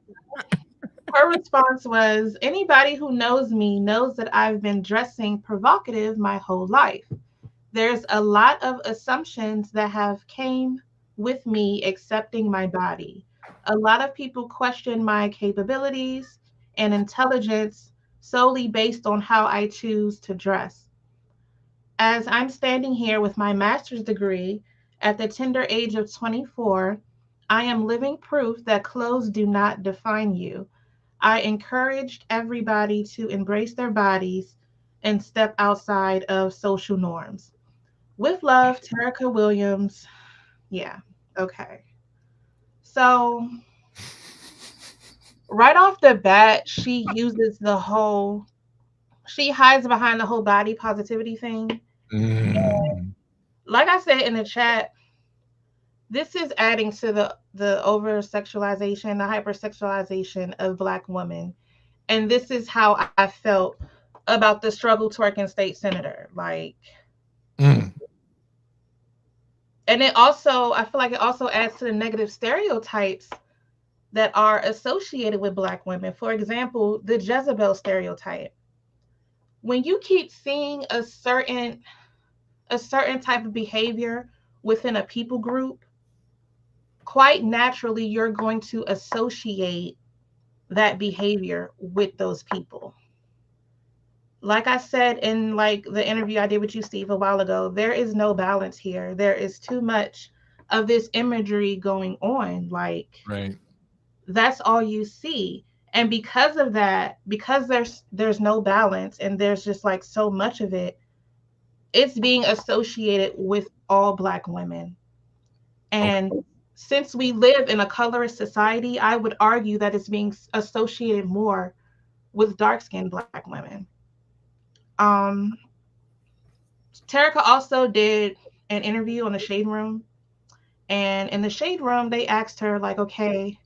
Her response was, anybody who knows me knows that I've been dressing provocative my whole life. There's a lot of assumptions that have came with me accepting my body. A lot of people question my capabilities and intelligence solely based on how I choose to dress. As I'm standing here with my master's degree at the tender age of 24, I am living proof that clothes do not define you. I encouraged everybody to embrace their bodies and step outside of social norms. With love, Terica Williams. Yeah, okay. So, right off the bat, she hides behind the whole body positivity thing. Like I said in the chat, this is adding to the over sexualization, the hypersexualization of Black women. And this is how I felt about the struggle twerking state senator. Like, and it also, I feel like it also adds to the negative stereotypes that are associated with Black women. For example, the Jezebel stereotype. When you keep seeing a certain type of behavior within a people group, quite naturally you're going to associate that behavior with those people. Like I said in like the interview I did with you, Steve, a while ago, there is no balance here. There is too much of this imagery going on. Like, right. That's all you see. And because of that, because there's no balance and there's just like so much of it, it's being associated with all Black women. And since we live in a colorist society, I would argue that it's being associated more with dark-skinned Black women. Terica also did an interview on the Shade Room. And in the Shade Room, they asked her, like, okay,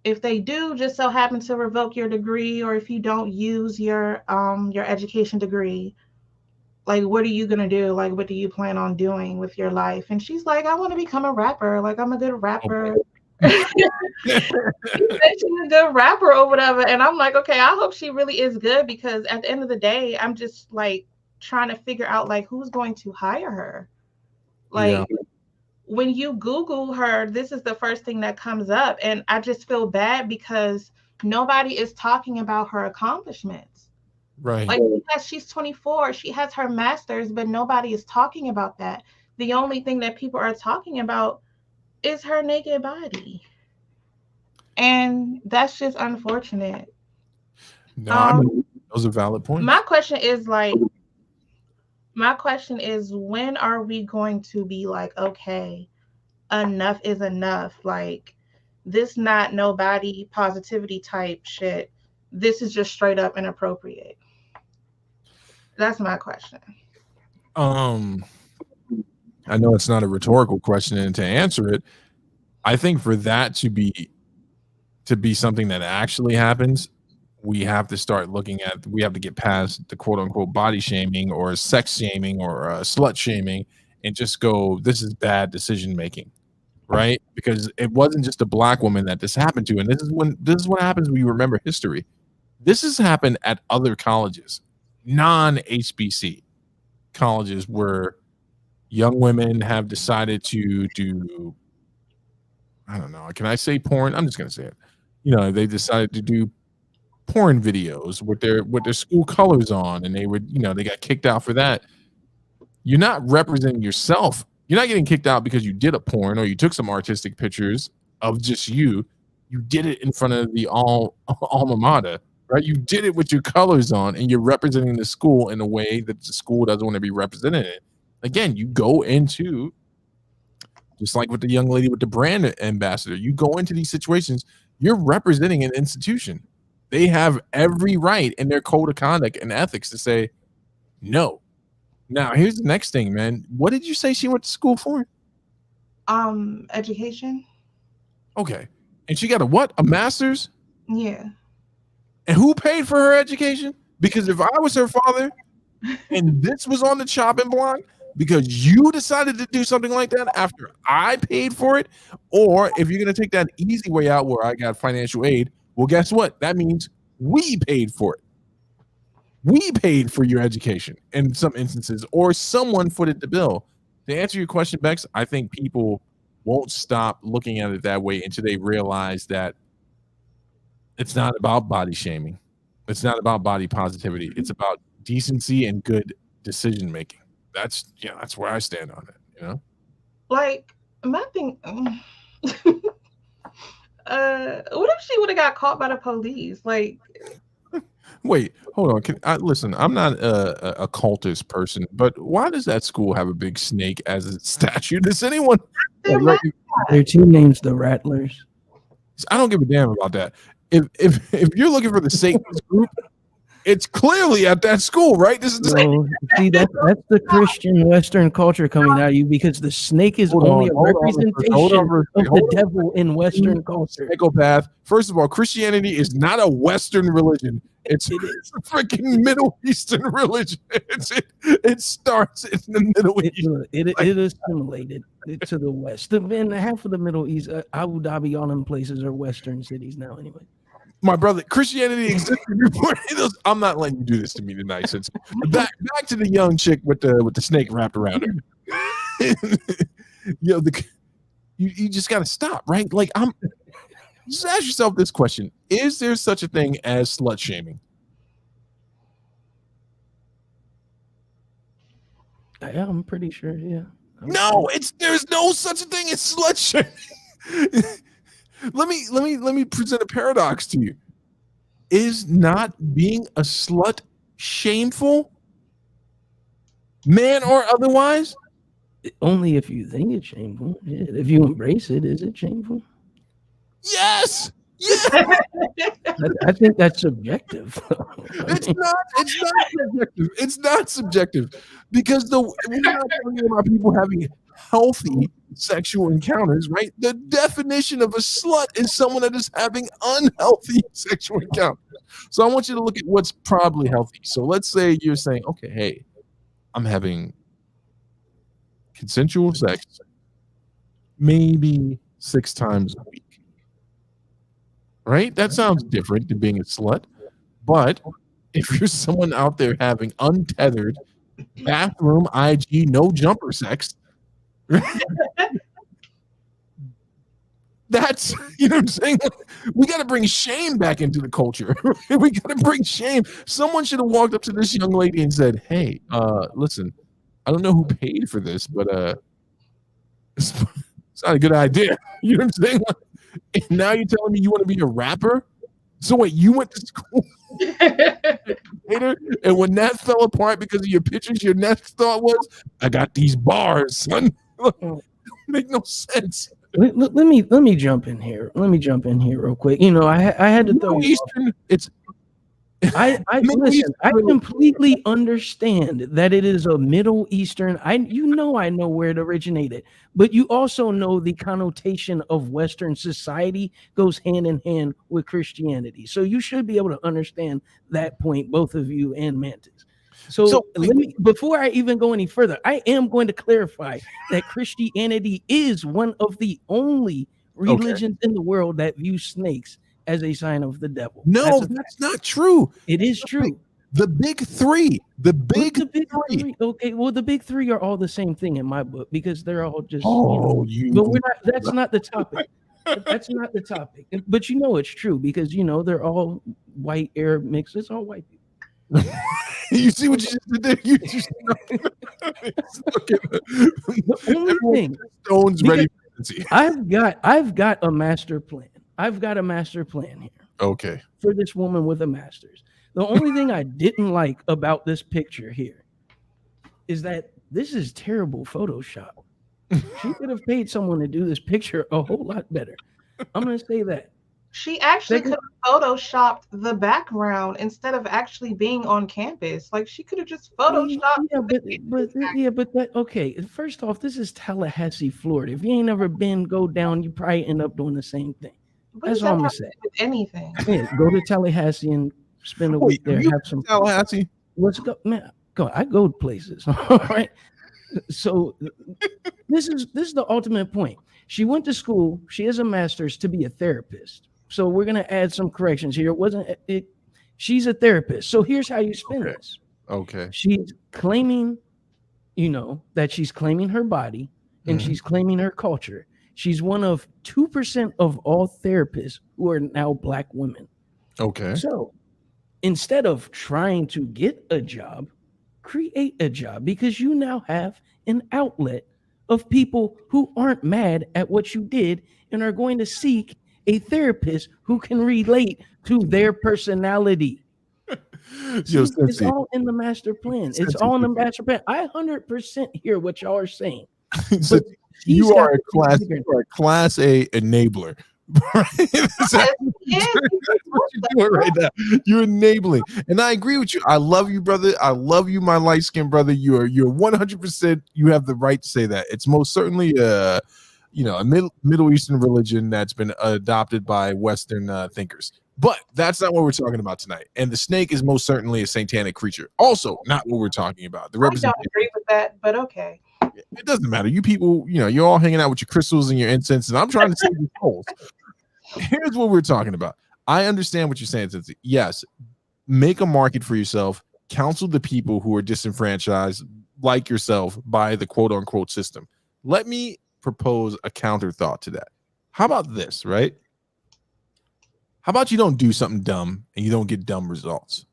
if they do just so happen to revoke your degree, or if you don't use your education degree, like, what are you gonna do? Like, what do you plan on doing with your life? And she's like, I want to become a rapper. Like, I'm a good rapper. She said she's a good rapper or whatever. And I'm like, okay, I hope she really is good, because at the end of the day, I'm just like trying to figure out like who's going to hire her. Like, when you Google her, this is the first thing that comes up. And I just feel bad because nobody is talking about her accomplishments. Right. Like, because she's 24, she has her master's, but nobody is talking about that. The only thing that people are talking about is her naked body. And that's just unfortunate. No, I mean, those are valid points. My question is, when are we going to be like, okay, enough is enough? Like, this not nobody positivity type shit. This is just straight up inappropriate. That's my question. I know it's not a rhetorical question, and to answer it, I think for that to be something that actually happens, we have to get past the quote unquote body shaming or sex shaming or slut shaming and just go, this is bad decision making, right? Because it wasn't just a Black woman that this happened to. And this is what happens when you remember history. This has happened at other colleges, non-HBC colleges, where young women have decided to do, I don't know, can I say porn? I'm just gonna say it. They decided to do porn videos with their school colors on, and they got kicked out for that. You're not representing yourself. You're not getting kicked out because you did a porn or you took some artistic pictures of just you. You did it in front of the alma mater, right? You did it with your colors on, and you're representing the school in a way that the school doesn't want to be represented in. Again, you go into, just like with the young lady with the brand ambassador, you go into these situations, you're representing an institution. They have every right in their code of conduct and ethics to say no. Now, here's the next thing, man. What did you say she went to school for? Education. Okay. And she got a what? A master's? Yeah. And who paid for her education? Because if I was her father and this was on the chopping block because you decided to do something like that after I paid for it, or if you're going to take that easy way out where I got financial aid, well, guess what? That means we paid for it. We paid for your education in some instances, or someone footed the bill. To answer your question, Bex, I think people won't stop looking at it that way until they realize that it's not about body shaming. It's not about body positivity. It's about decency and good decision making. That's where I stand on it. Like my thing. What if she would have got caught by the police? Like, wait, hold on. Listen, I'm not a cultist person, but why does that school have a big snake as a statue? Does anyone? Their team name's the Rattlers. I don't give a damn about that. If you're looking for the Satanist group, it's clearly at that school, right? This is see, that's the Christian Western culture coming out of you, because the snake is only a representation of the devil in Western culture. Psychopath. First of all, Christianity is not a Western religion. It's a freaking Middle Eastern religion. It starts in the Middle East. It assimilated to the West. And half of the Middle East, Abu Dhabi, all them places are Western cities now anyway. My brother, Christianity existed before those. I'm not letting you do this to me tonight. Since back to the young chick with the snake wrapped around her. You just got to stop, right? Like, just ask yourself this question: is there such a thing as slut shaming? Yeah, I'm pretty sure. Yeah. There's no such a thing as slut shaming. Let me present a paradox to you. Is not being a slut shameful? Man or otherwise? Only if you think it's shameful. Yeah, if you embrace it, is it shameful? Yes. Yeah. I think that's subjective. It's not subjective. It's not subjective because we're not talking about people having healthy sexual encounters, right? The definition of a slut is someone that is having unhealthy sexual encounters. So I want you to look at what's probably healthy. So let's say you're saying, okay, hey, I'm having consensual sex maybe 6 times a week. Right? That sounds different than being a slut. But if you're someone out there having untethered bathroom IG no jumper sex, that's, you know what I'm saying? We got to bring shame back into the culture. We got to bring shame. Someone should have walked up to this young lady and said, hey, listen, I don't know who paid for this, but it's not a good idea. You know what I'm saying? And now you're telling me you want to be a rapper? So wait, you went to school later, and when that fell apart because of your pictures, your next thought was, I got these bars, son. Make no sense. Let me jump in here. Let me jump in here real quick. I had to throw Eastern. I listen. I completely understand that it is a Middle Eastern. I know where it originated, but you also know the connotation of Western society goes hand in hand with Christianity. So you should be able to understand that point, both of you and Mantis. So let me, before I even go any further, I am going to clarify that Christianity is one of the only religions in the world that view snakes as a sign of the devil. No, that's not true. It is true. The big three. The What's big the big three. three? Okay, well, the big three are all the same thing in my book because they're all just Oh, but we're not. That's not the topic. That's not the topic. But it's true because they're all white Arab mixed. It's all white people. You see what you just did? You just The only thing Stone's ready. I've got a master plan. I've got a master plan here. Okay. For this woman with a master's. The only thing I didn't like about this picture here is that this is terrible Photoshop. She could have paid someone to do this picture a whole lot better. I'm going to say that. She actually could have photoshopped the background instead of actually being on campus. Like she could have just photoshopped. But that okay. First off, this is Tallahassee, Florida. If you ain't never been, go down. You probably end up doing the same thing. That's all I'm gonna say. With anything. Yeah, go to Tallahassee and spend a week there. Have some Tallahassee. Let's go, man. Go. I go places. All right. So this is the ultimate point. She went to school. She has a master's to be a therapist. So we're gonna add some corrections here. It wasn't it. She's a therapist. So here's how you spin this. Okay. She's claiming, that she's claiming her body and she's claiming her culture. She's one of 2% of all therapists who are now Black women. Okay. So instead of trying to get a job, create a job because you now have an outlet of people who aren't mad at what you did and are going to seek a therapist who can relate to their personality. It's all in the master plan. It's all in the master plan. I 100% hear what y'all are saying. So you are a class A enabler. That's what you're doing right now. You're enabling, and I agree with you. I love you, brother. I love you, my light-skinned brother. You're 100%. You have the right to say that. It's most certainly a Middle Eastern religion that's been adopted by Western thinkers. But that's not what we're talking about tonight. And the snake is most certainly a satanic creature. Also, not what we're talking about. I don't agree with that, but okay. It doesn't matter. You people, you're all hanging out with your crystals and your incense, and I'm trying to save your souls. Here's what we're talking about. I understand what you're saying, Cincy. Yes, make a market for yourself. Counsel the people who are disenfranchised, like yourself, by the quote-unquote system. Let me propose a counter thought to that. How about this, right? How about you don't do something dumb and you don't get dumb results?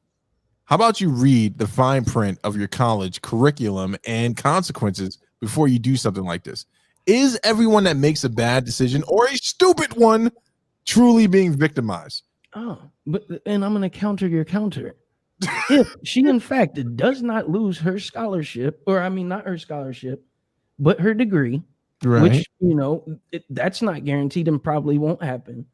How about you read the fine print of your college curriculum and consequences before you do something like this? Is everyone that makes a bad decision or a stupid one truly being victimized? And I'm going to counter your counter. If she, in fact, does not lose her scholarship, or not her scholarship, but her degree, right, which, that's not guaranteed and probably won't happen.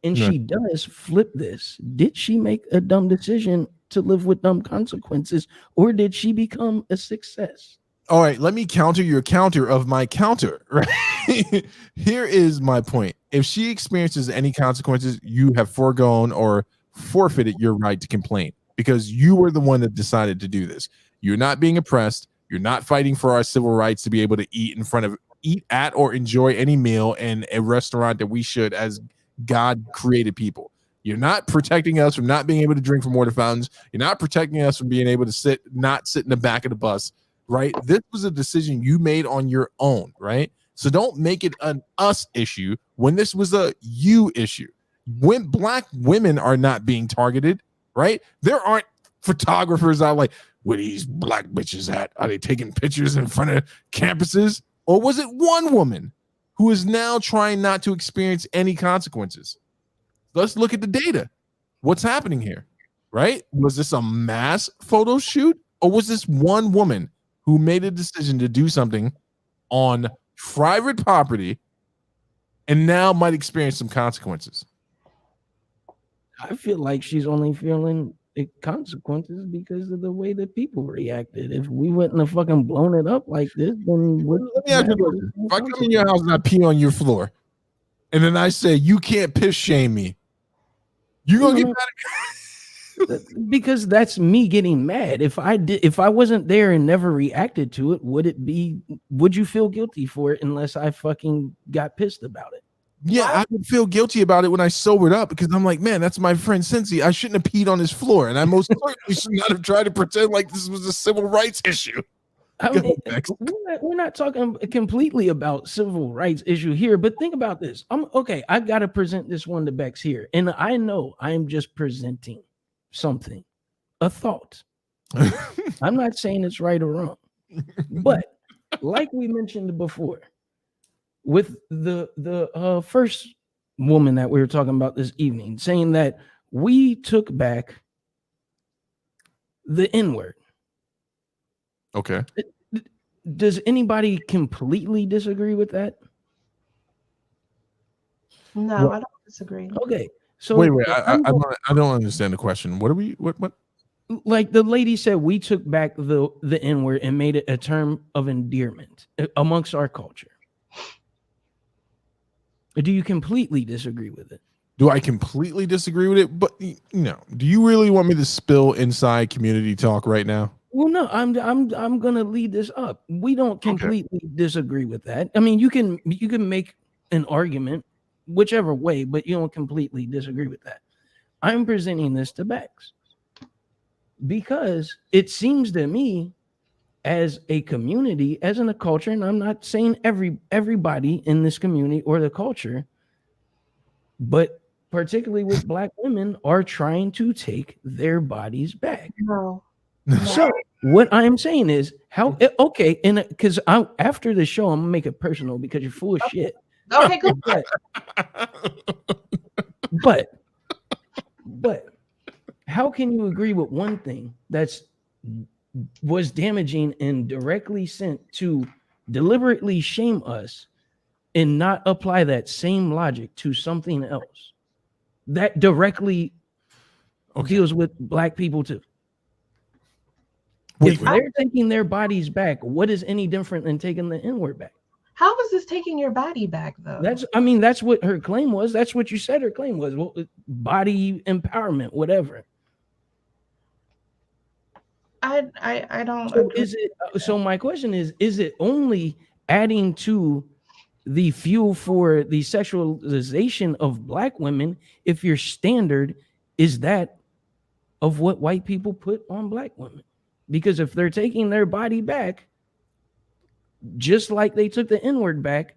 And she does flip this. Did she make a dumb decision to live with dumb consequences, or did she become a success? All right, let me counter your counter of my counter, right? Here is my point. If she experiences any consequences, you have foregone or forfeited your right to complain because you were the one that decided to do this. You're not being oppressed. You're not fighting for our civil rights to be able to eat at or enjoy any meal in a restaurant that we should as God created people. You're not protecting us from not being able to drink from water fountains. You're not protecting us from being able to not sit in the back of the bus, right? This was a decision you made on your own, right? So don't make it an us issue when this was a you issue. When Black women are not being targeted, right? There aren't photographers out like, where these Black bitches at? Are they taking pictures in front of campuses? Or was it one woman who is now trying not to experience any consequences? Let's look at the data. What's happening here, right? Was this a mass photo shoot, or was this one woman who made a decision to do something on private property and now might experience some consequences? I feel like she's only feeling the consequences because of the way that people reacted. If we wouldn't have fucking blown it up like this, then let me ask you, if I come in your house and I pee on your floor, and then I say you can't piss shame me, you gonna get mad at me? Because that's me getting mad. If I wasn't there and never reacted to it, would you feel guilty for it unless I fucking got pissed about it? Yeah, I would feel guilty about it when I sobered up because I'm like, man, that's my friend Cincy. I shouldn't have peed on his floor, and I most certainly should not have tried to pretend like this was a civil rights issue. I Go mean, next. we're not talking completely about civil rights issue here, but think about this. I got to present this one to Bex here, and I know I am just presenting something, a thought. I'm not saying it's right or wrong, but like we mentioned before, with the first woman that we were talking about this evening, saying that we took back the N-word. Okay. Does anybody completely disagree with that? No, I don't disagree. Okay, so wait. I don't understand the question. What are we? What? Like the lady said, we took back the N-word and made it a term of endearment amongst our culture. Do you completely disagree with it? Do I completely disagree with it? But do you really want me to spill inside community talk right now? Well, no, I'm gonna lead this up. We don't completely disagree with that. I mean, you can make an argument whichever way, but you don't completely disagree with that. I'm presenting this to Bex because it seems to me, as a community, as in a culture, and I'm not saying everybody in this community or the culture, but particularly with Black women, are trying to take their bodies back. No. So what I'm saying is and because after the show, I'm gonna make it personal because you're full of shit. Okay, go. But how can you agree with one thing was damaging and directly sent to deliberately shame us and not apply that same logic to something else that directly deals with Black people too? If they're taking their bodies back, what is any different than taking the N-word back? How was this taking your body back, though? That's what her claim was. That's what you said her claim was. Well, body empowerment, whatever. I don't. So my question is it only adding to the fuel for the sexualization of Black women if your standard is that of what white people put on Black women? Because if they're taking their body back, just like they took the N-word back,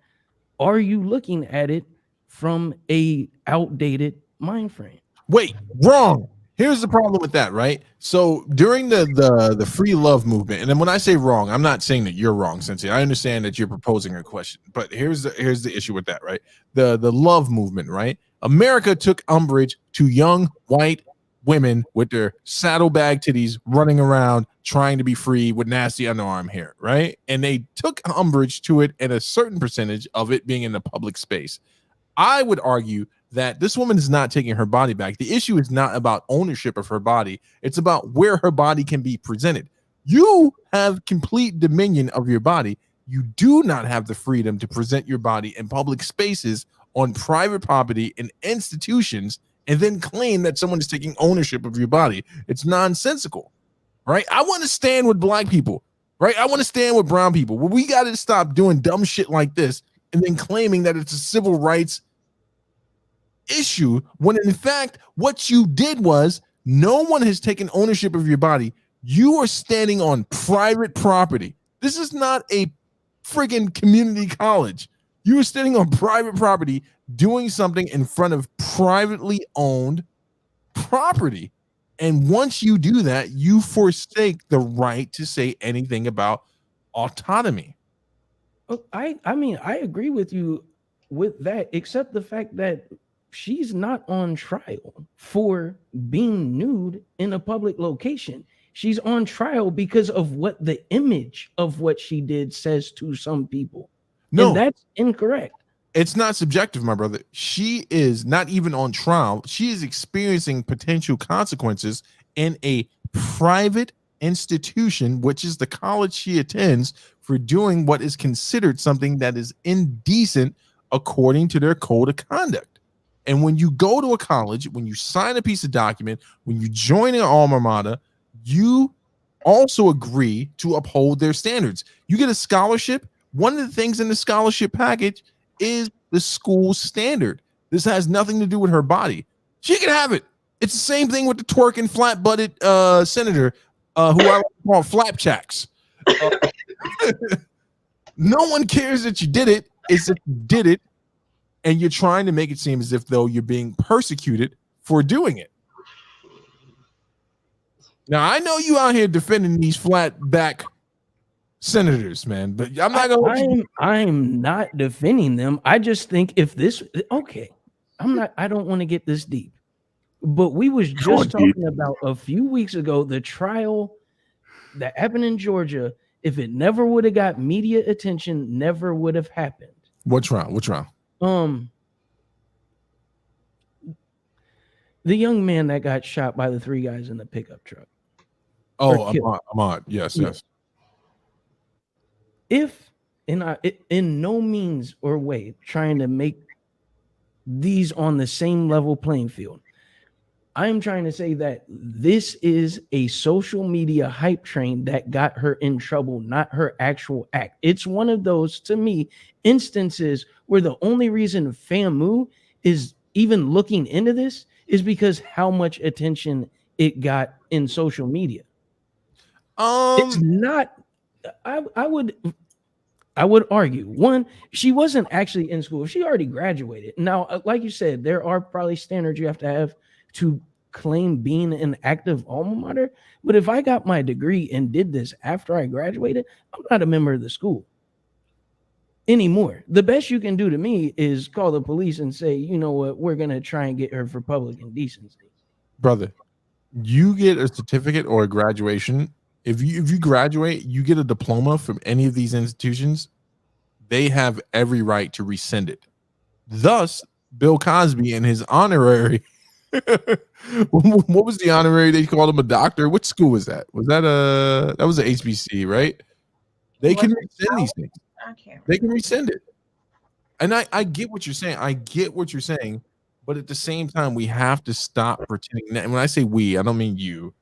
are you looking at it from a outdated mind frame? Wait, wrong. Here's the problem with that, right? So during the free love movement, and then when I say wrong, I'm not saying that you're wrong, Cynthia. I understand that you're proposing a question, but here's the issue with that, right? The love movement, right? America took umbrage to young white women with their saddlebag titties running around trying to be free with nasty underarm hair, right? And they took umbrage to it, and a certain percentage of it being in the public space. I would argue that this woman is not taking her body back. The issue is not about ownership of her body. It's about where her body can be presented. You have complete dominion of your body. You do not have the freedom to present your body in public spaces, on private property, in institutions, and then claim that someone is taking ownership of your body. It's nonsensical, right? I want to stand with Black people, right? I want to stand with brown people. Well, we got to stop doing dumb shit like this and then claiming that it's a civil rights issue when in fact what you did was no one has taken ownership of your body. You are standing on private property. This is not a friggin' community college. You are standing on private property doing something in front of privately owned property. And once you do that, you forsake the right to say anything about autonomy. I mean, I agree with you with that, except the fact that she's not on trial for being nude in a public location. She's on trial because of what the image of what she did says to some people. No, and that's incorrect. It's not subjective, my brother. She is not even on trial. She is experiencing potential consequences in a private institution, which is the college she attends, for doing what is considered something that is indecent according to their code of conduct. And when you go to a college, when you sign a piece of document, when you join an alma mater, you also agree to uphold their standards. You get a scholarship. One of the things in the scholarship package is the school standard. This has nothing to do with her body. She can have it. It's the same thing with the twerking flat-butted senator, who I like to call flapjacks. No one cares that you did it. It's that you did it, and you're trying to make it seem as if though you're being persecuted for doing it. Now, I know you out here defending these flat back senators, man, but I'm not gonna. I'm not defending them. I just think if this okay, I don't want to get this deep, but we was just talking about a few weeks ago the trial that happened in Georgia. If it never would have got media attention, never would have happened. What trial? What trial? The young man that got shot by the 3 guys in the pickup truck. Oh, Ahmaud. Yes. If in no means or way trying to make these on the same level playing field, I am trying to say that this is a social media hype train that got her in trouble, not her actual act. It's one of those, to me, instances where the only reason FAMU is even looking into this is because how much attention it got in social media. It's not. I would argue, one, she wasn't actually in school. She already graduated. Now, like you said, there are probably standards you have to claim being an active alma mater. But if I got my degree and did this after I graduated, I'm not a member of the school anymore. The best you can do to me is call the police and say, you know what, we're going to try and get her for public indecency. Brother, you get a certificate or a graduation. If you graduate, you get a diploma from any of these institutions, they have every right to rescind it. Thus, Bill Cosby and his honorary, what was the honorary? They called him a doctor. Which school was that? Was that was a HBC, right? They can rescind these things. They can rescind it. And I get what you're saying. I get what you're saying. But at the same time, we have to stop pretending that. And when I say we, I don't mean you.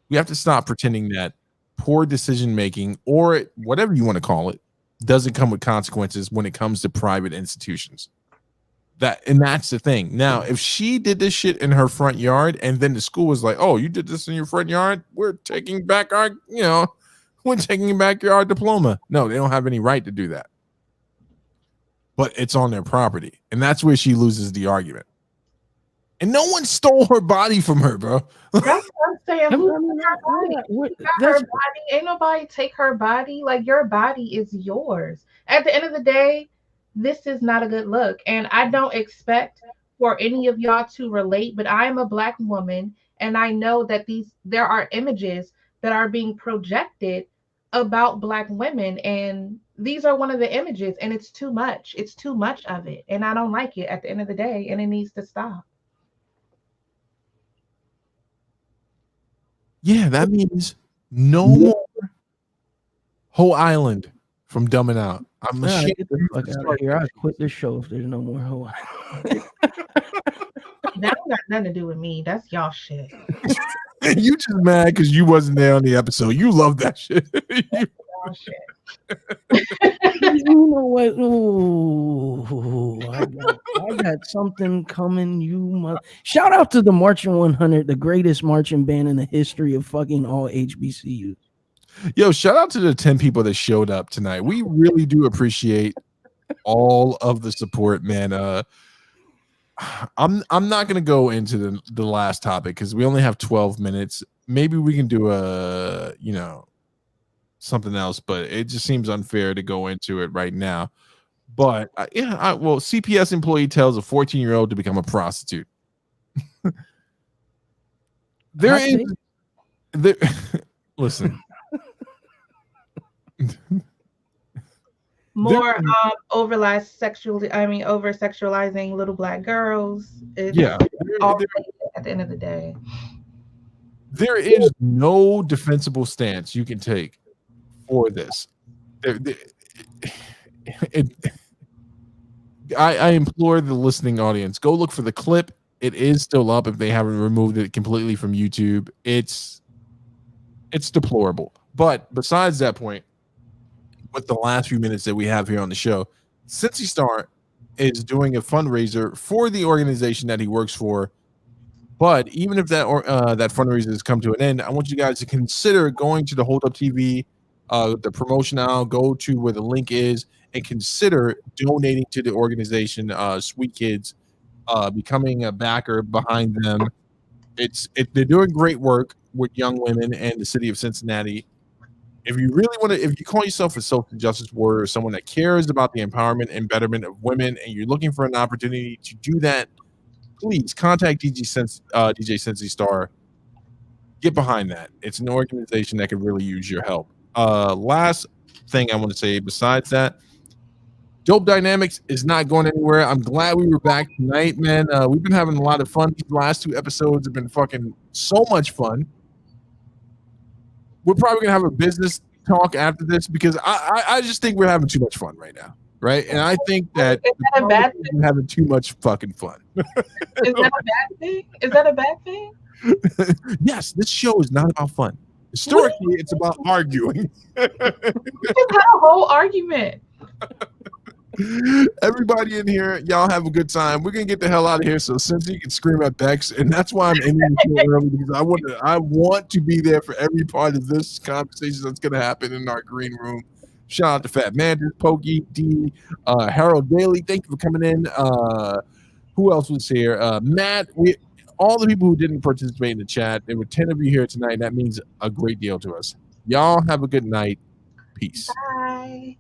We have to stop pretending that poor decision making, or whatever you want to call it, doesn't come with consequences when it comes to private institutions. That's the thing. Now, if she did this shit in her front yard and then the school was like, oh, you did this in your front yard, we're taking back our diploma. No, they don't have any right to do that. But it's on their property. And that's where she loses the argument. And no one stole her body from her, bro. That's what I'm saying. Her body. Ain't nobody take her body. Like, your body is yours. At the end of the day, this is not a good look. And I don't expect for any of y'all to relate, but I am a Black woman, and I know that there are images that are being projected about Black women, and these are one of the images, and it's too much. It's too much of it, and I don't like it at the end of the day, and it needs to stop. Yeah, that means no more whole island from dumbing out. I'm ashamed. Get the fuck out of here. I'll quit this show if there's no more whole island. That got nothing to do with me. That's y'all shit. You just mad because you wasn't there on the episode. You love that shit. Y'all shit. You know what? Ooh, I got something coming. Shout out to the Marching 100, the greatest marching band in the history of fucking all HBCUs. Yo, shout out to the 10 people that showed up tonight. We really do appreciate all of the support, man. I'm not gonna go into the last topic because we only have 12 minutes. Maybe we can do something else, but it just seems unfair to go into it right now. But CPS employee tells a 14-year-old to become a prostitute. Listen. More over sexualizing little Black girls. It's all at the end of the day. There is no defensible stance you can take for this. I implore the listening audience, go look for the clip. It is still up if they haven't removed it completely from YouTube. It's deplorable. But besides that point, with the last few minutes that we have here on the show, Cincy Star is doing a fundraiser for the organization that he works for. But even if that that fundraiser has come to an end, I want you guys to consider going to the Hold Up TV, the promotion now. Go to where the link is and consider donating to the organization, Sweet Kids, becoming a backer behind them. They're doing great work with young women and the city of Cincinnati. If you really want to, if you call yourself a social justice warrior or someone that cares about the empowerment and betterment of women, and you're looking for an opportunity to do that, please contact DJ Sensi Star. Get behind that. It's an organization that could really use your help. Last thing I want to say besides that, Dope Dynamics is not going anywhere. I'm glad we were back tonight, man. We've been having a lot of fun. These last 2 episodes have been fucking so much fun. We're probably gonna have a business talk after this because I just think we're having too much fun right now, right? And I think that is that a bad thing? we're having too much fucking fun. Is that a bad thing? Is that a bad thing? Yes, this show is not about fun. Historically, it's about arguing. We just had a whole argument. Everybody in here, y'all have a good time. We're gonna get the hell out of here so Cincy can scream at Bex, and that's why I'm ending the show early because I want to be there for every part of this conversation that's gonna happen in our green room. Shout out to Fat Mantis, Pokey, D, Harold Daly. Thank you for coming in. Who else was here? Matt. All the people who didn't participate in the chat. There were 10 of you here tonight. That means a great deal to us. Y'all have a good night. Peace. Bye.